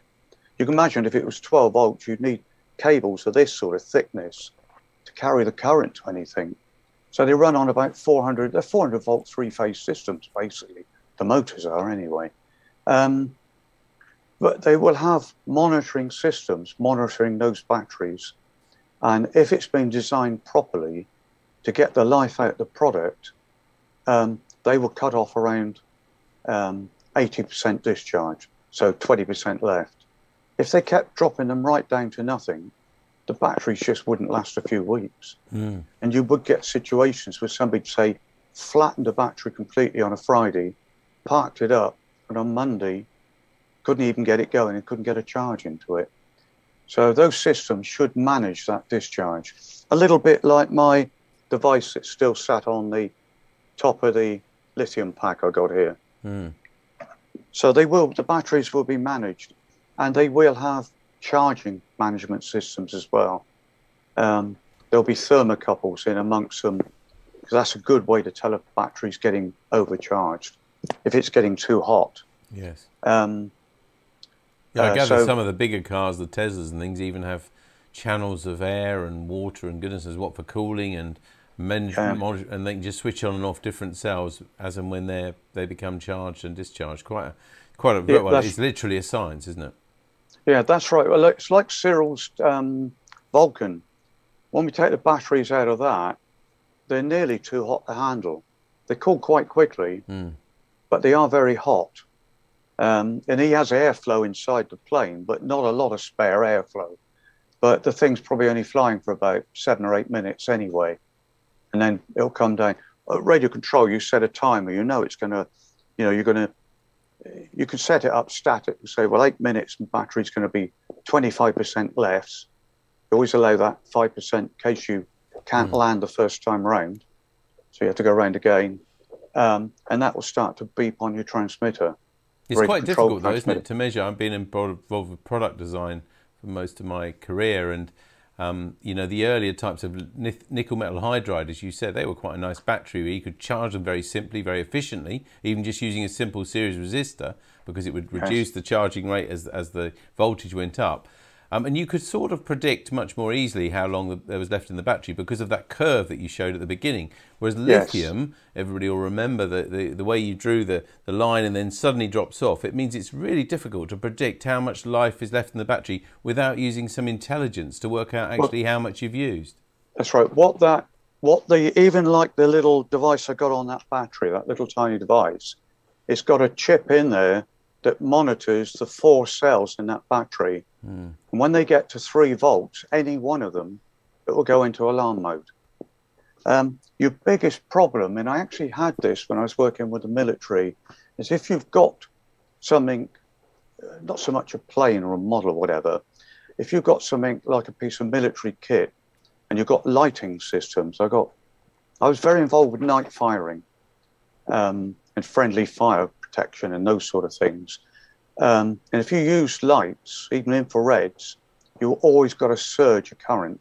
You can imagine if it was 12 volts, you'd need cables of this sort of thickness to carry the current to anything. So they run on about 400 volt 3-phase systems, basically. The motors are anyway. But they will have monitoring systems, monitoring those batteries. And if it's been designed properly to get the life out of the product, they will cut off around 80% discharge, so 20% left. If they kept dropping them right down to nothing, the batteries just wouldn't last a few weeks. And you would get situations where somebody'd say, flattened the battery completely on a Friday, parked it up, and on Monday, couldn't even get it going and couldn't get a charge into it. So those systems should manage that discharge. A little bit like my device that's still sat on the top of the lithium pack I got here. So the batteries will be managed, and they will have charging management systems as well. There'll be thermocouples in amongst them, because that's a good way to tell if a battery's getting overcharged, if it's getting too hot. Yes. Yeah, I gather so, some of the bigger cars, the Teslas and things, even have channels of air and water and goodness knows what for cooling and and they can just switch on and off different cells as and when they become charged and discharged. It's literally a science, isn't it? Yeah, that's right. Well, it's like Cyril's Vulcan. When we take the batteries out of that, they're nearly too hot to handle. They cool quite quickly, but they are very hot. And he has airflow inside the plane, but not a lot of spare airflow. But the thing's probably only flying for about 7 or 8 minutes anyway. And then it'll come down. At radio control, you set a timer. You know it's going to, you can set it up static and say, well, 8 minutes and battery's going to be 25% less. You always allow that 5% in case you can't land the first time round. So you have to go around again. And that will start to beep on your transmitter. It's quite difficult, though, isn't it, to measure? I've been involved with product design for most of my career, and the earlier types of nickel metal hydride, as you said, they were quite a nice battery where you could charge them very simply, very efficiently, even just using a simple series resistor, because it would reduce the charging rate as the voltage went up. And you could sort of predict much more easily how long there was left in the battery because of that curve that you showed at the beginning. Whereas lithium, everybody will remember the way you drew the line and then suddenly drops off. It means it's really difficult to predict how much life is left in the battery without using some intelligence to work out actually how much you've used. That's right. Even like the little device I got on that battery, that little tiny device, it's got a chip in there that monitors the 4 cells in that battery. And when they get to 3 volts, any one of them, it will go into alarm mode. Your biggest problem, and I actually had this when I was working with the military, is if you've got something, not so much a plane or a model or whatever, if you've got something like a piece of military kit and you've got lighting systems, I was very involved with night firing and friendly fire protection and those sort of things. And if you use lights, even infrareds, you've always got a surge of current.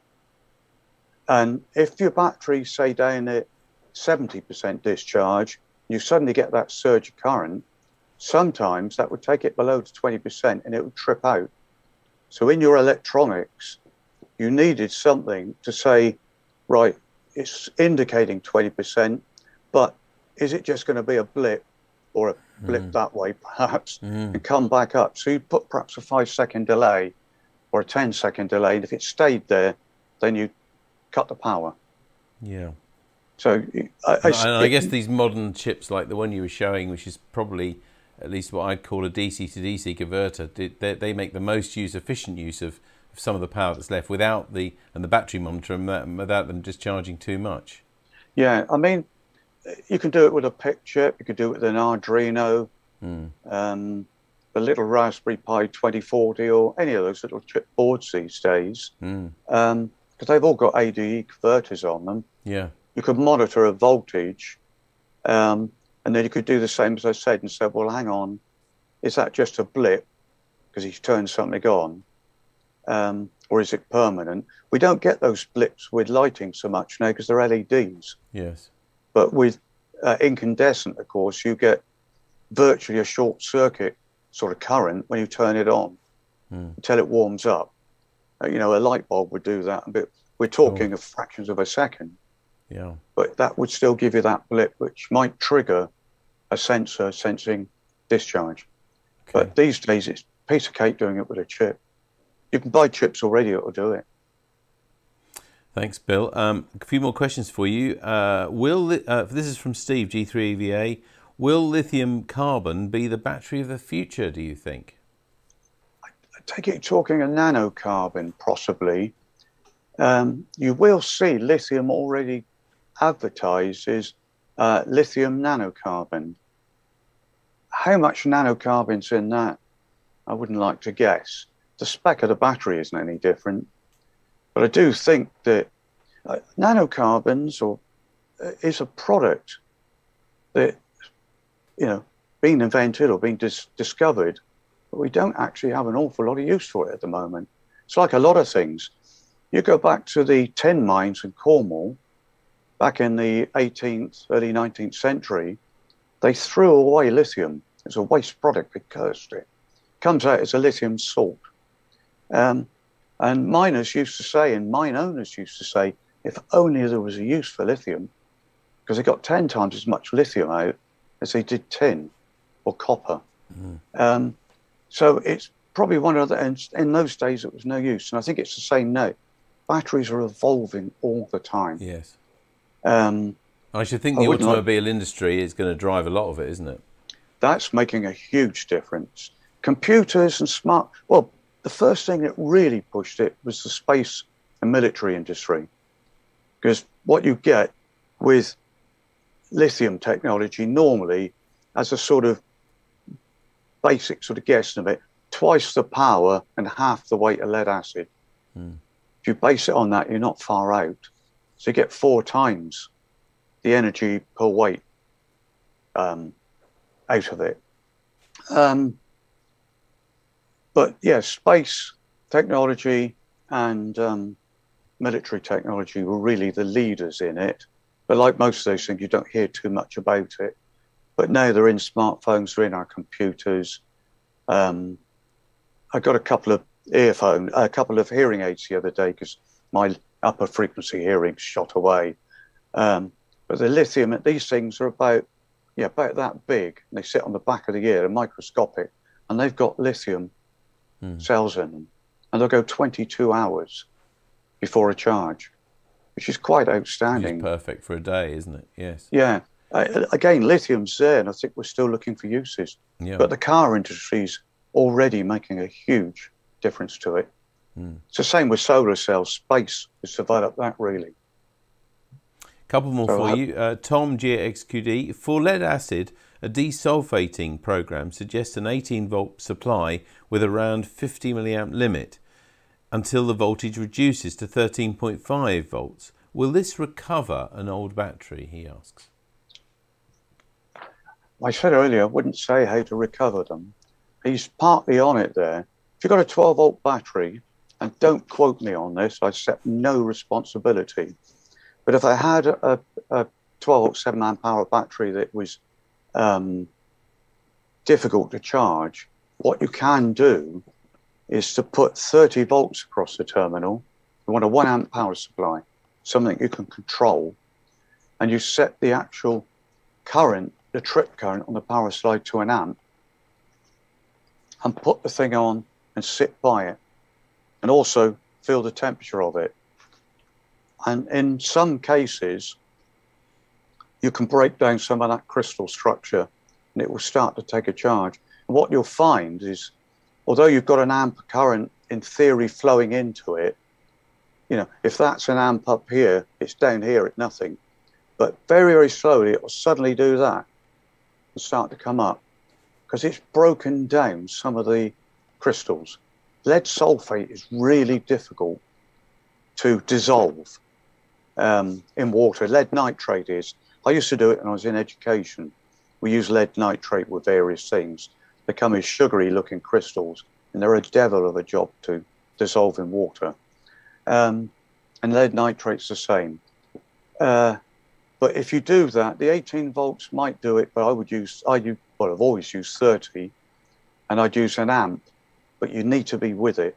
And if your battery, say, down at 70% discharge, you suddenly get that surge of current, sometimes that would take it below to 20% and it would trip out. So in your electronics, you needed something to say, right, it's indicating 20%, but is it just going to be a blip or a blip that way, perhaps, and come back up? So you put perhaps a 5-second delay or a 10-second delay, and if it stayed there, then you cut the power. Yeah. So I guess these modern chips like the one you were showing, which is probably at least what I'd call a DC to DC converter, they make the most efficient use of some of the power that's left without the battery monitor and without them discharging too much. Yeah, I mean, you can do it with a PIC chip, you could do it with an Arduino, the little Raspberry Pi 2040 or any of those little chip boards these days, because they've all got ADE converters on them. Yeah. You could monitor a voltage, and then you could do the same as I said and said, well, hang on, is that just a blip because he's turned something on, or is it permanent? We don't get those blips with lighting so much now because they're LEDs. Yes. But with incandescent, of course, you get virtually a short circuit sort of current when you turn it on until it warms up. A light bulb would do that, but we're talking of fractions of a second. Yeah. But that would still give you that blip, which might trigger a sensor sensing discharge. Okay. But these days, it's a piece of cake doing it with a chip. You can buy chips already that will do it. Thanks, Bill. A few more questions for you. This is from Steve, G4ERV. Will lithium carbon be the battery of the future, do you think? I take it talking a nanocarbon, possibly. You will see lithium already advertised as lithium nanocarbon. How much nanocarbon's in that, I wouldn't like to guess. The spec of the battery isn't any different. But I do think that nanocarbons is a product that, been invented or been discovered, but we don't actually have an awful lot of use for it at the moment. It's like a lot of things. You go back to the tin mines in Cornwall, back in the 18th, early 19th century, they threw away lithium. It's a waste product, they cursed it. Comes out as a lithium salt. And miners used to say, and mine owners used to say, if only there was a use for lithium, because they got 10 times as much lithium out as they did tin or copper. So it's probably one of the, and in those days it was no use. And I think it's the same now. Batteries are evolving all the time. Yes. I should think the automobile industry is going to drive a lot of it, isn't it? That's making a huge difference. Computers and well, the first thing that really pushed it was the space and military industry. Because what you get with lithium technology normally, as a sort of basic sort of guesstimate, twice the power and half the weight of lead acid. If you base it on that, you're not far out. So you get 4 times the energy per weight out of it. But yeah, space technology and military technology were really the leaders in it. But like most of those things, you don't hear too much about it. But now they're in smartphones, they're in our computers. I got a couple of hearing aids the other day because my upper frequency hearing shot away. But the lithium, these things are about that big. And they sit on the back of the ear, they're microscopic, and they've got lithium cells in them. And they'll go 22 hours before a charge, which is quite outstanding. It's perfect for a day, isn't it? Yes. Yeah. Again, lithium's there, and I think we're still looking for uses. Yeah. But the car industry's already making a huge difference to it. It's the same with solar cells. Space has developed that, really. Couple more for you. Tom GXQD. For lead acid, a desulfating program suggests an 18-volt supply with around 50 milliamp limit until the voltage reduces to 13.5 volts. Will this recover an old battery, he asks? I said earlier, I wouldn't say how to recover them. He's partly on it there. If you've got a 12-volt battery, and don't quote me on this, I accept no responsibility, but if I had a 12-volt 7-amp-hour battery that was difficult to charge, what you can do is to put 30 volts across the terminal. You want a 1-amp power supply, something you can control, and you set the actual current, the trip current on the power slide to 1 amp, and put the thing on and sit by it, and also feel the temperature of it. And in some cases, you can break down some of that crystal structure and it will start to take a charge. And what you'll find is, although you've got 1 amp current in theory flowing into it, if that's 1 amp up here, it's down here at nothing. But very, very slowly, it will suddenly do that and start to come up because it's broken down some of the crystals. Lead sulfate is really difficult to dissolve in water. Lead nitrate is. I used to do it when I was in education. We use lead nitrate with various things. They come as sugary looking crystals and they're a devil of a job to dissolve in water. And lead nitrate's the same. But if you do that, the 18 volts might do it, but I've always used 30 and I'd use 1 amp, but you need to be with it.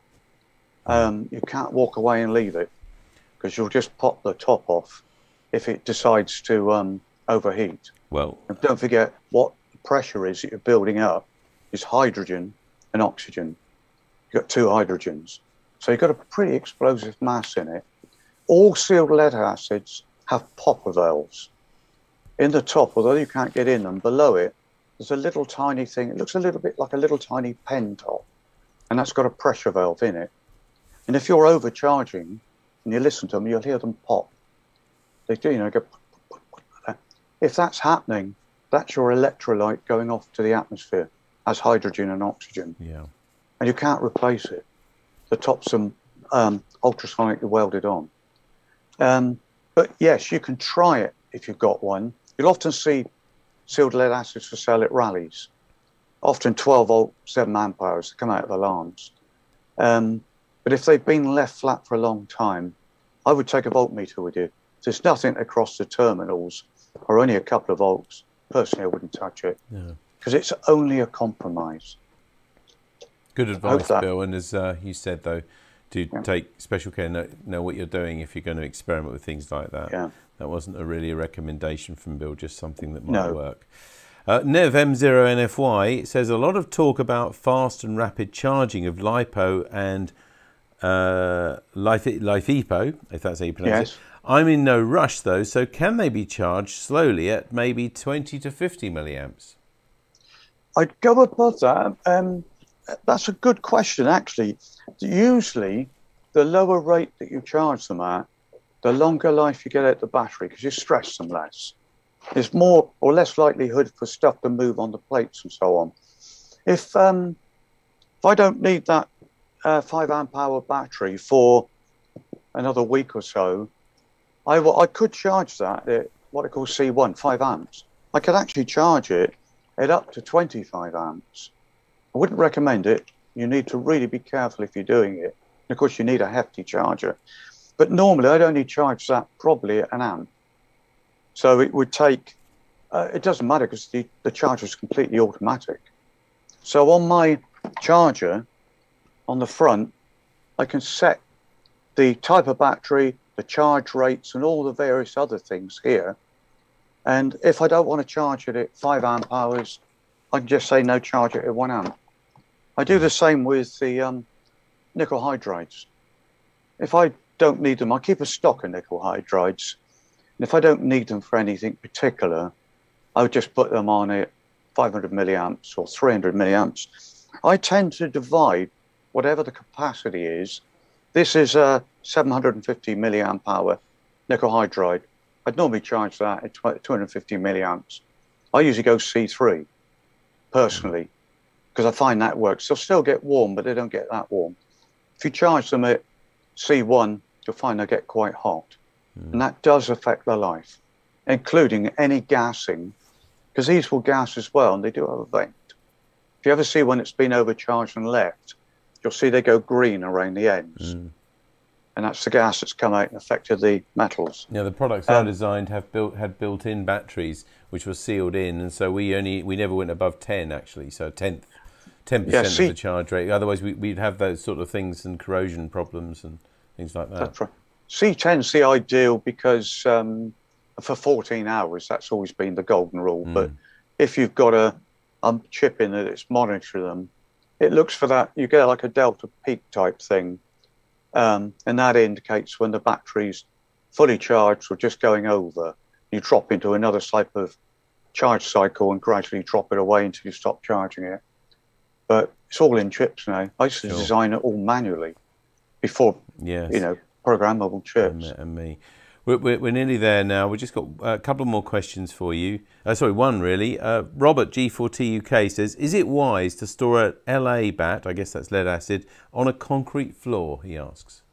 You can't walk away and leave it because you'll just pop the top off if it decides to overheat. Well, and don't forget what the pressure is that you're building up is hydrogen and oxygen. You've got 2 hydrogens. So you've got a pretty explosive mass in it. All sealed lead acids have popper valves. in the top, although you can't get in them, below it, there's a little tiny thing. It looks a little bit like a little tiny pen top, and that's got a pressure valve in it. And if you're overcharging and you listen to them, you'll hear them pop. They do, go. If that's happening, that's your electrolyte going off to the atmosphere as hydrogen and oxygen. Yeah. And you can't replace it. The tops are ultrasonically welded on. But yes, you can try it if you've got one. You'll often see sealed lead acids for sale at rallies. Often 12 volt, 7 amp hours that come out of alarms. But if they've been left flat for a long time, I would take a voltmeter with you. There's nothing across the terminals, or only a couple of volts. Personally, I wouldn't touch it because it's only a compromise. Good advice, Bill. And as you said, though, to take special care, know what you're doing if you're going to experiment with things like that. Yeah. That wasn't really a recommendation from Bill, just something that might work. Nev M0NFY says a lot of talk about fast and rapid charging of LiPo and LiFePO, if that's how you pronounce it. I'm in no rush though, so can they be charged slowly at maybe 20 to 50 milliamps? I'd go above that. That's a good question, actually. Usually, the lower rate that you charge them at, the longer life you get out the battery because you stress them less. There's more or less likelihood for stuff to move on the plates and so on. If I don't need that 5 amp hour battery for another week or so, I could charge that at what I call C1, 5 amps. I could actually charge it at up to 25 amps. I wouldn't recommend it. You need to really be careful if you're doing it. And of course, you need a hefty charger. But normally, I'd only charge that probably at 1 amp. So it would take, it doesn't matter because the charger is completely automatic. So on my charger, on the front, I can set the type of battery, the charge rates, and all the various other things here. And if I don't want to charge it at 5 amp hours, I can just say no, charge it at 1 amp. I do the same with the nickel hydrides. If I don't need them, I keep a stock of nickel hydrides. And if I don't need them for anything particular, I would just put them on at 500 milliamps or 300 milliamps. I tend to divide whatever the capacity is. This is a 750 milliamp hour nickel hydride. I'd normally charge that at 250 milliamps. I usually go C3 personally because I find that works. They'll still get warm, but they don't get that warm. If you charge them at C1, you'll find they get quite hot. And that does affect their life, including any gassing, because these will gas as well, and they do have a vent. If you ever see when it's been overcharged and left, you'll see they go green around the ends. And that's the gas that's come out and affected the metals. Yeah, the products I designed had built-in batteries, which were sealed in, and so we never went above 10 actually, so 10% of the charge rate. Otherwise, we'd have those sort of things and corrosion problems and things like that. That's right. C10's the ideal because for 14 hours, that's always been the golden rule. But if you've got a chip in it that's monitoring them, it looks for that. You get like a delta peak type thing. And that indicates when the battery's fully charged or just going over. You drop into another type of charge cycle and gradually drop it away until you stop charging it. But it's all in chips now. I used to design it all manually before, programmable chips. And me. We're nearly there now. We've just got a couple more questions for you. Sorry, one really. Robert G4T UK says, is it wise to store an LA bat, I guess that's lead acid, on a concrete floor, he asks?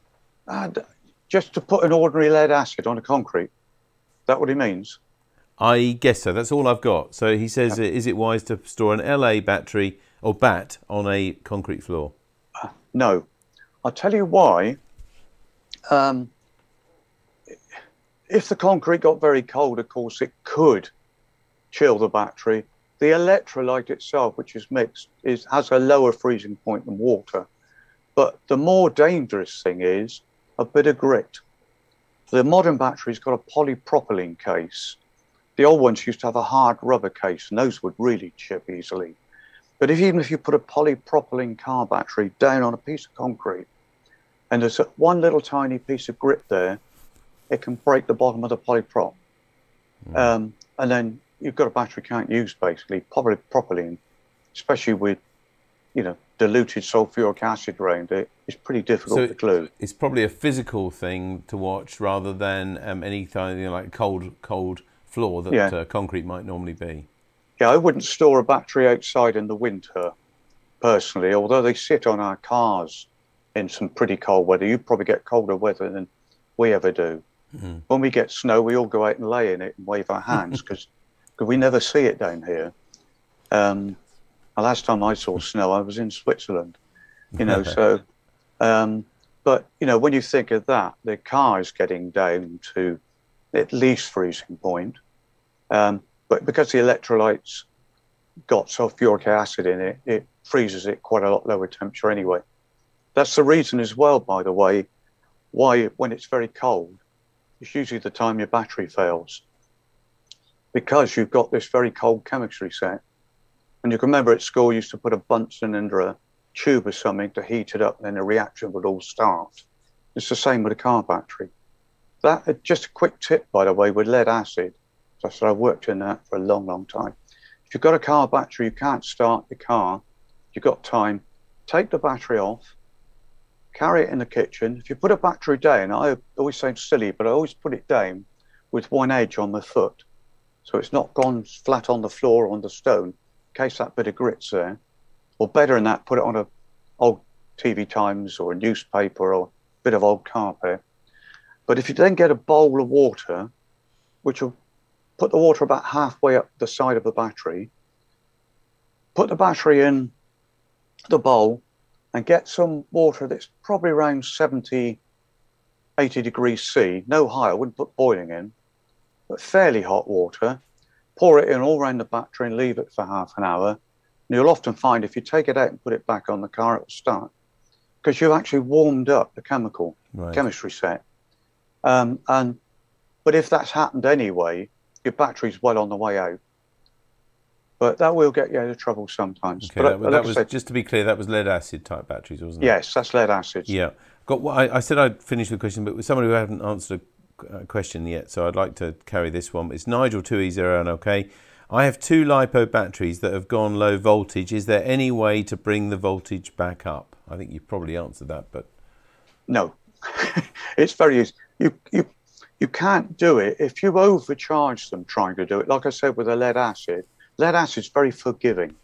Just to put an ordinary lead acid on a concrete? Is that what he means? I guess so. That's all I've got. So he says, is it wise to store an LA battery or bat on a concrete floor? No. I'll tell you why. If the concrete got very cold, of course, it could chill the battery. The electrolyte itself, which is mixed, has a lower freezing point than water. But the more dangerous thing is a bit of grit. The modern battery's got a polypropylene case. The old ones used to have a hard rubber case, and those would really chip easily. But even if you put a polypropylene car battery down on a piece of concrete, and there's one little tiny piece of grit there, it can break the bottom of the polyprop. and then you've got a battery you can't use basically properly, and especially with, you know, diluted sulfuric acid around it. It's pretty difficult to glue. It's probably a physical thing to watch rather than any kind of, you know, like cold floor that concrete might normally be. Yeah, I wouldn't store a battery outside in the winter, personally, although they sit on our cars in some pretty cold weather. You probably get colder weather than we ever do. Mm-hmm. When we get snow, we all go out and lay in it and wave our hands because we never see it down here. The last time I saw snow, I was in Switzerland, you know, so, but, you know, when you think of that, the car is getting down to at least freezing point. But because the electrolytes got sulfuric acid in it, it freezes it quite a lot lower temperature anyway. That's the reason as well, by the way, why when it's very cold, it's usually the time your battery fails. Because you've got this very cold chemistry set. And you can remember at school, you used to put a Bunsen under a tube or something to heat it up, and then the reaction would all start. It's the same with a car battery. That, just a quick tip, by the way, with lead acid. So I said I've worked in that for a long, long time. If you've got a car battery, you can't start the car, you've got time, take the battery off, carry it in the kitchen. If you put a battery down, I always sound silly, but I always put it down with one edge on the foot. So it's not gone flat on the floor or on the stone, in case that bit of grit's there. Or better than that, put it on a old TV Times or a newspaper or a bit of old carpet. But if you then get a bowl of water, which will put the water about halfway up the side of the battery, put the battery in the bowl and get some water that's probably around 70, 80 degrees C, no higher, I wouldn't put boiling in, but fairly hot water, pour it in all around the battery and leave it for half an hour. And you'll often find if you take it out and put it back on the car, it will start, because you've actually warmed up the chemistry set. But if that's happened anyway, your battery's well on the way out. But that will get you out of trouble sometimes. Okay, but that was, just to be clear, that was lead acid type batteries, wasn't it? Yes, that's lead acid. Yeah. I said I'd finish the question, but with somebody who hadn't answered a question yet, so I'd like to carry this one. It's Nigel 2E0, okay. I have 2 LiPo batteries that have gone low voltage. Is there any way to bring the voltage back up? I think you've probably answered that, but... No. It's very easy. You can't do it if you overcharge them trying to do it. Like I said with the lead acid's very forgiving,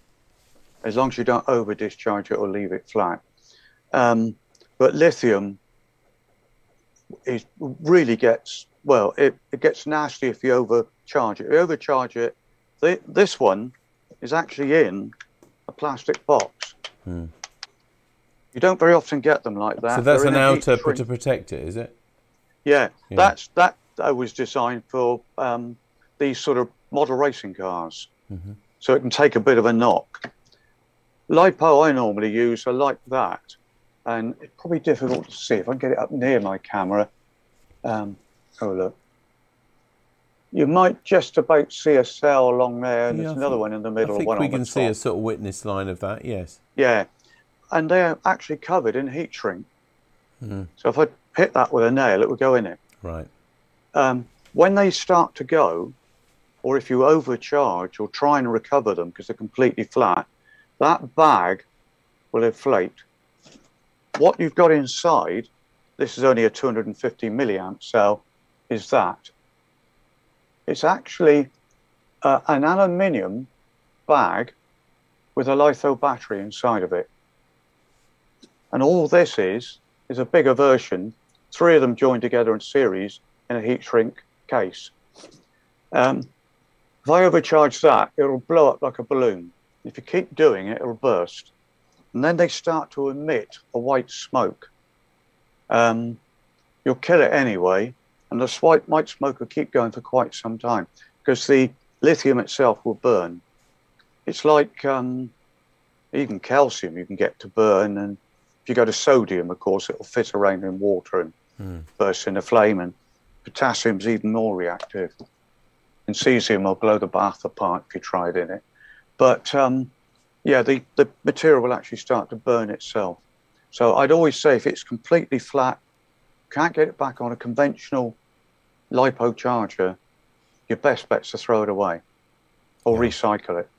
as long as you don't over discharge it or leave it flat. But lithium really gets, well, it gets nasty if you overcharge it. If you overcharge it, this one is actually in a plastic box. You don't very often get them like that. So that's an outer to protect it, is it? Yeah, that was designed for these sort of model racing cars. So it can take a bit of a knock. LiPo I normally use are like that, and it's probably difficult to see. If I can get it up near my camera, oh look, you might just about see a cell along there, and there's another one in the middle. I think we can see a sort of witness line of that, yes. Yeah, and they're actually covered in heat shrink. So if I hit that with a nail, it will go in it. Right. When they start to go, or if you overcharge or try and recover them because they're completely flat, that bag will inflate. What you've got inside, this is only a 250 milliamp cell, is that. It's actually an aluminium bag with a litho battery inside of it. And all this is a bigger version, 3 of them joined together in series in a heat shrink case. If I overcharge that, it'll blow up like a balloon. If you keep doing it, it'll burst. And then they start to emit a white smoke. You'll kill it anyway, and the white smoke will keep going for quite some time because the lithium itself will burn. It's like even calcium you can get to burn, and if you go to sodium, of course, it'll fit around in water and burst in a flame, and potassium's even more reactive. And cesium will blow the bath apart if you try it in it. But yeah, the material will actually start to burn itself. So I'd always say if it's completely flat, can't get it back on a conventional LiPo charger, your best bet's to throw it away or recycle it.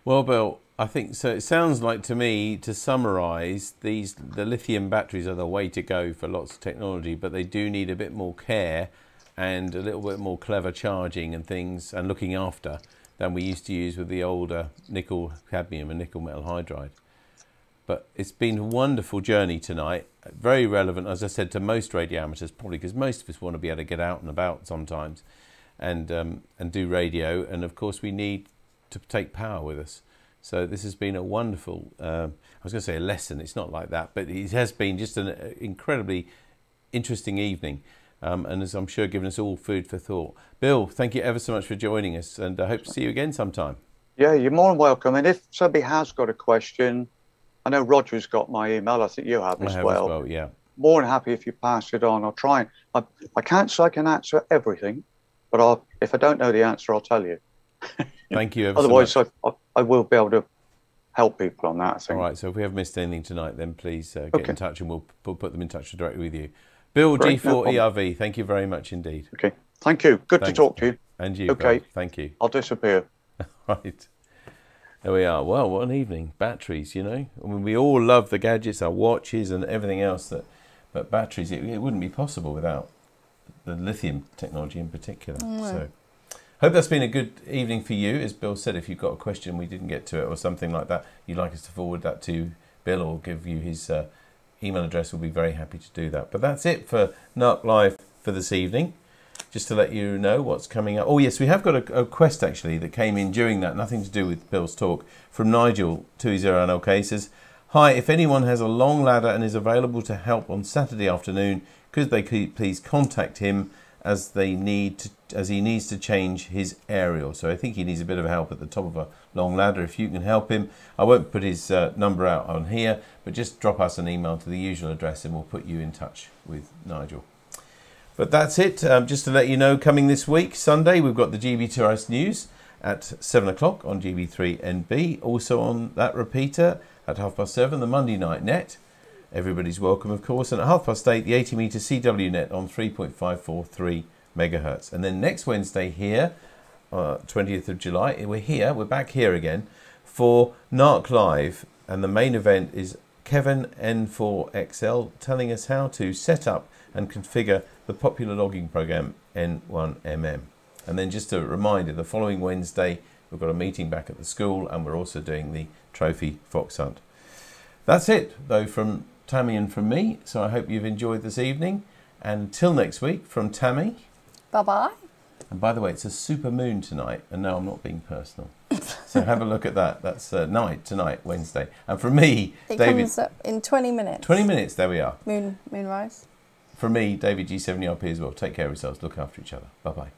Well, Bill, I think so. It sounds like to me, to summarise, the lithium batteries are the way to go for lots of technology, but they do need a bit more care and a little bit more clever charging and things and looking after than we used to use with the older nickel cadmium and nickel metal hydride. But it's been a wonderful journey tonight, very relevant, as I said, to most radio amateurs, probably because most of us want to be able to get out and about sometimes and do radio, and of course we need to take power with us. So this has been a wonderful, I was going to say a lesson, it's not like that, but it has been just an incredibly interesting evening, and as I'm sure given us all food for thought. Bill, thank you ever so much for joining us, and I hope to see you again sometime. Yeah, you're more than welcome. And if somebody has got a question, I know Roger's got my email, I think you have as well. Yeah. More than happy if you pass it on. I'll try. I can't say I can answer everything, but if I don't know the answer, I'll tell you. Thank you ever Otherwise, so much. I will be able to help people on that, I think. All right, so if we have missed anything tonight, then please get in touch and we'll put them in touch directly with you. Bill, Great, G4ERV, thank you very much indeed. Okay, thank you. Good to talk to you. And you, okay. Bill. Thank you. I'll disappear. Right. There we are. Well, what an evening. Batteries, you know. I mean, we all love the gadgets, our watches and everything else, but batteries, it wouldn't be possible without the lithium technology in particular. So, hope that's been a good evening for you. As Bill said, if you've got a question we didn't get to it or something like that, you'd like us to forward that to Bill or give you his email address, we'll be very happy to do that. But that's it for NARC Live for this evening. Just to let you know what's coming up. Oh yes, we have got a request actually that came in during that, nothing to do with Bill's talk, from Nigel 20NLK. He says, hi, if anyone has a long ladder and is available to help on Saturday afternoon, could they please contact him as he needs to change his aerial. So I think he needs a bit of help at the top of a long ladder. If you can help him, I won't put his number out on here, but just drop us an email to the usual address and we'll put you in touch with Nigel. But that's it. Just to let you know, coming this week, Sunday, we've got the GB2RS News at 7 o'clock on GB3NB. Also on that repeater at 7:30, the Monday Night Net. Everybody's welcome, of course. And at 8:30, the 80-metre CW Net on 3.543 megahertz. And then next Wednesday here, 20th of July, we're back here again for NARC Live. And the main event is Kevin N4XL telling us how to set up and configure the popular logging program N1MM. And then just a reminder, the following Wednesday we've got a meeting back at the school and we're also doing the trophy fox hunt. That's it though from Tammy and from me, so I hope you've enjoyed this evening, and until next week from Tammy. Bye bye. And by the way, it's a super moon tonight, and no, I'm not being personal. So have a look at that. That's tonight, Wednesday. And from me, David. It comes up in 20 minutes. 20 minutes, there we are. Moonrise. From me, David G7ERP as well. Take care of yourselves. Look after each other. Bye-bye.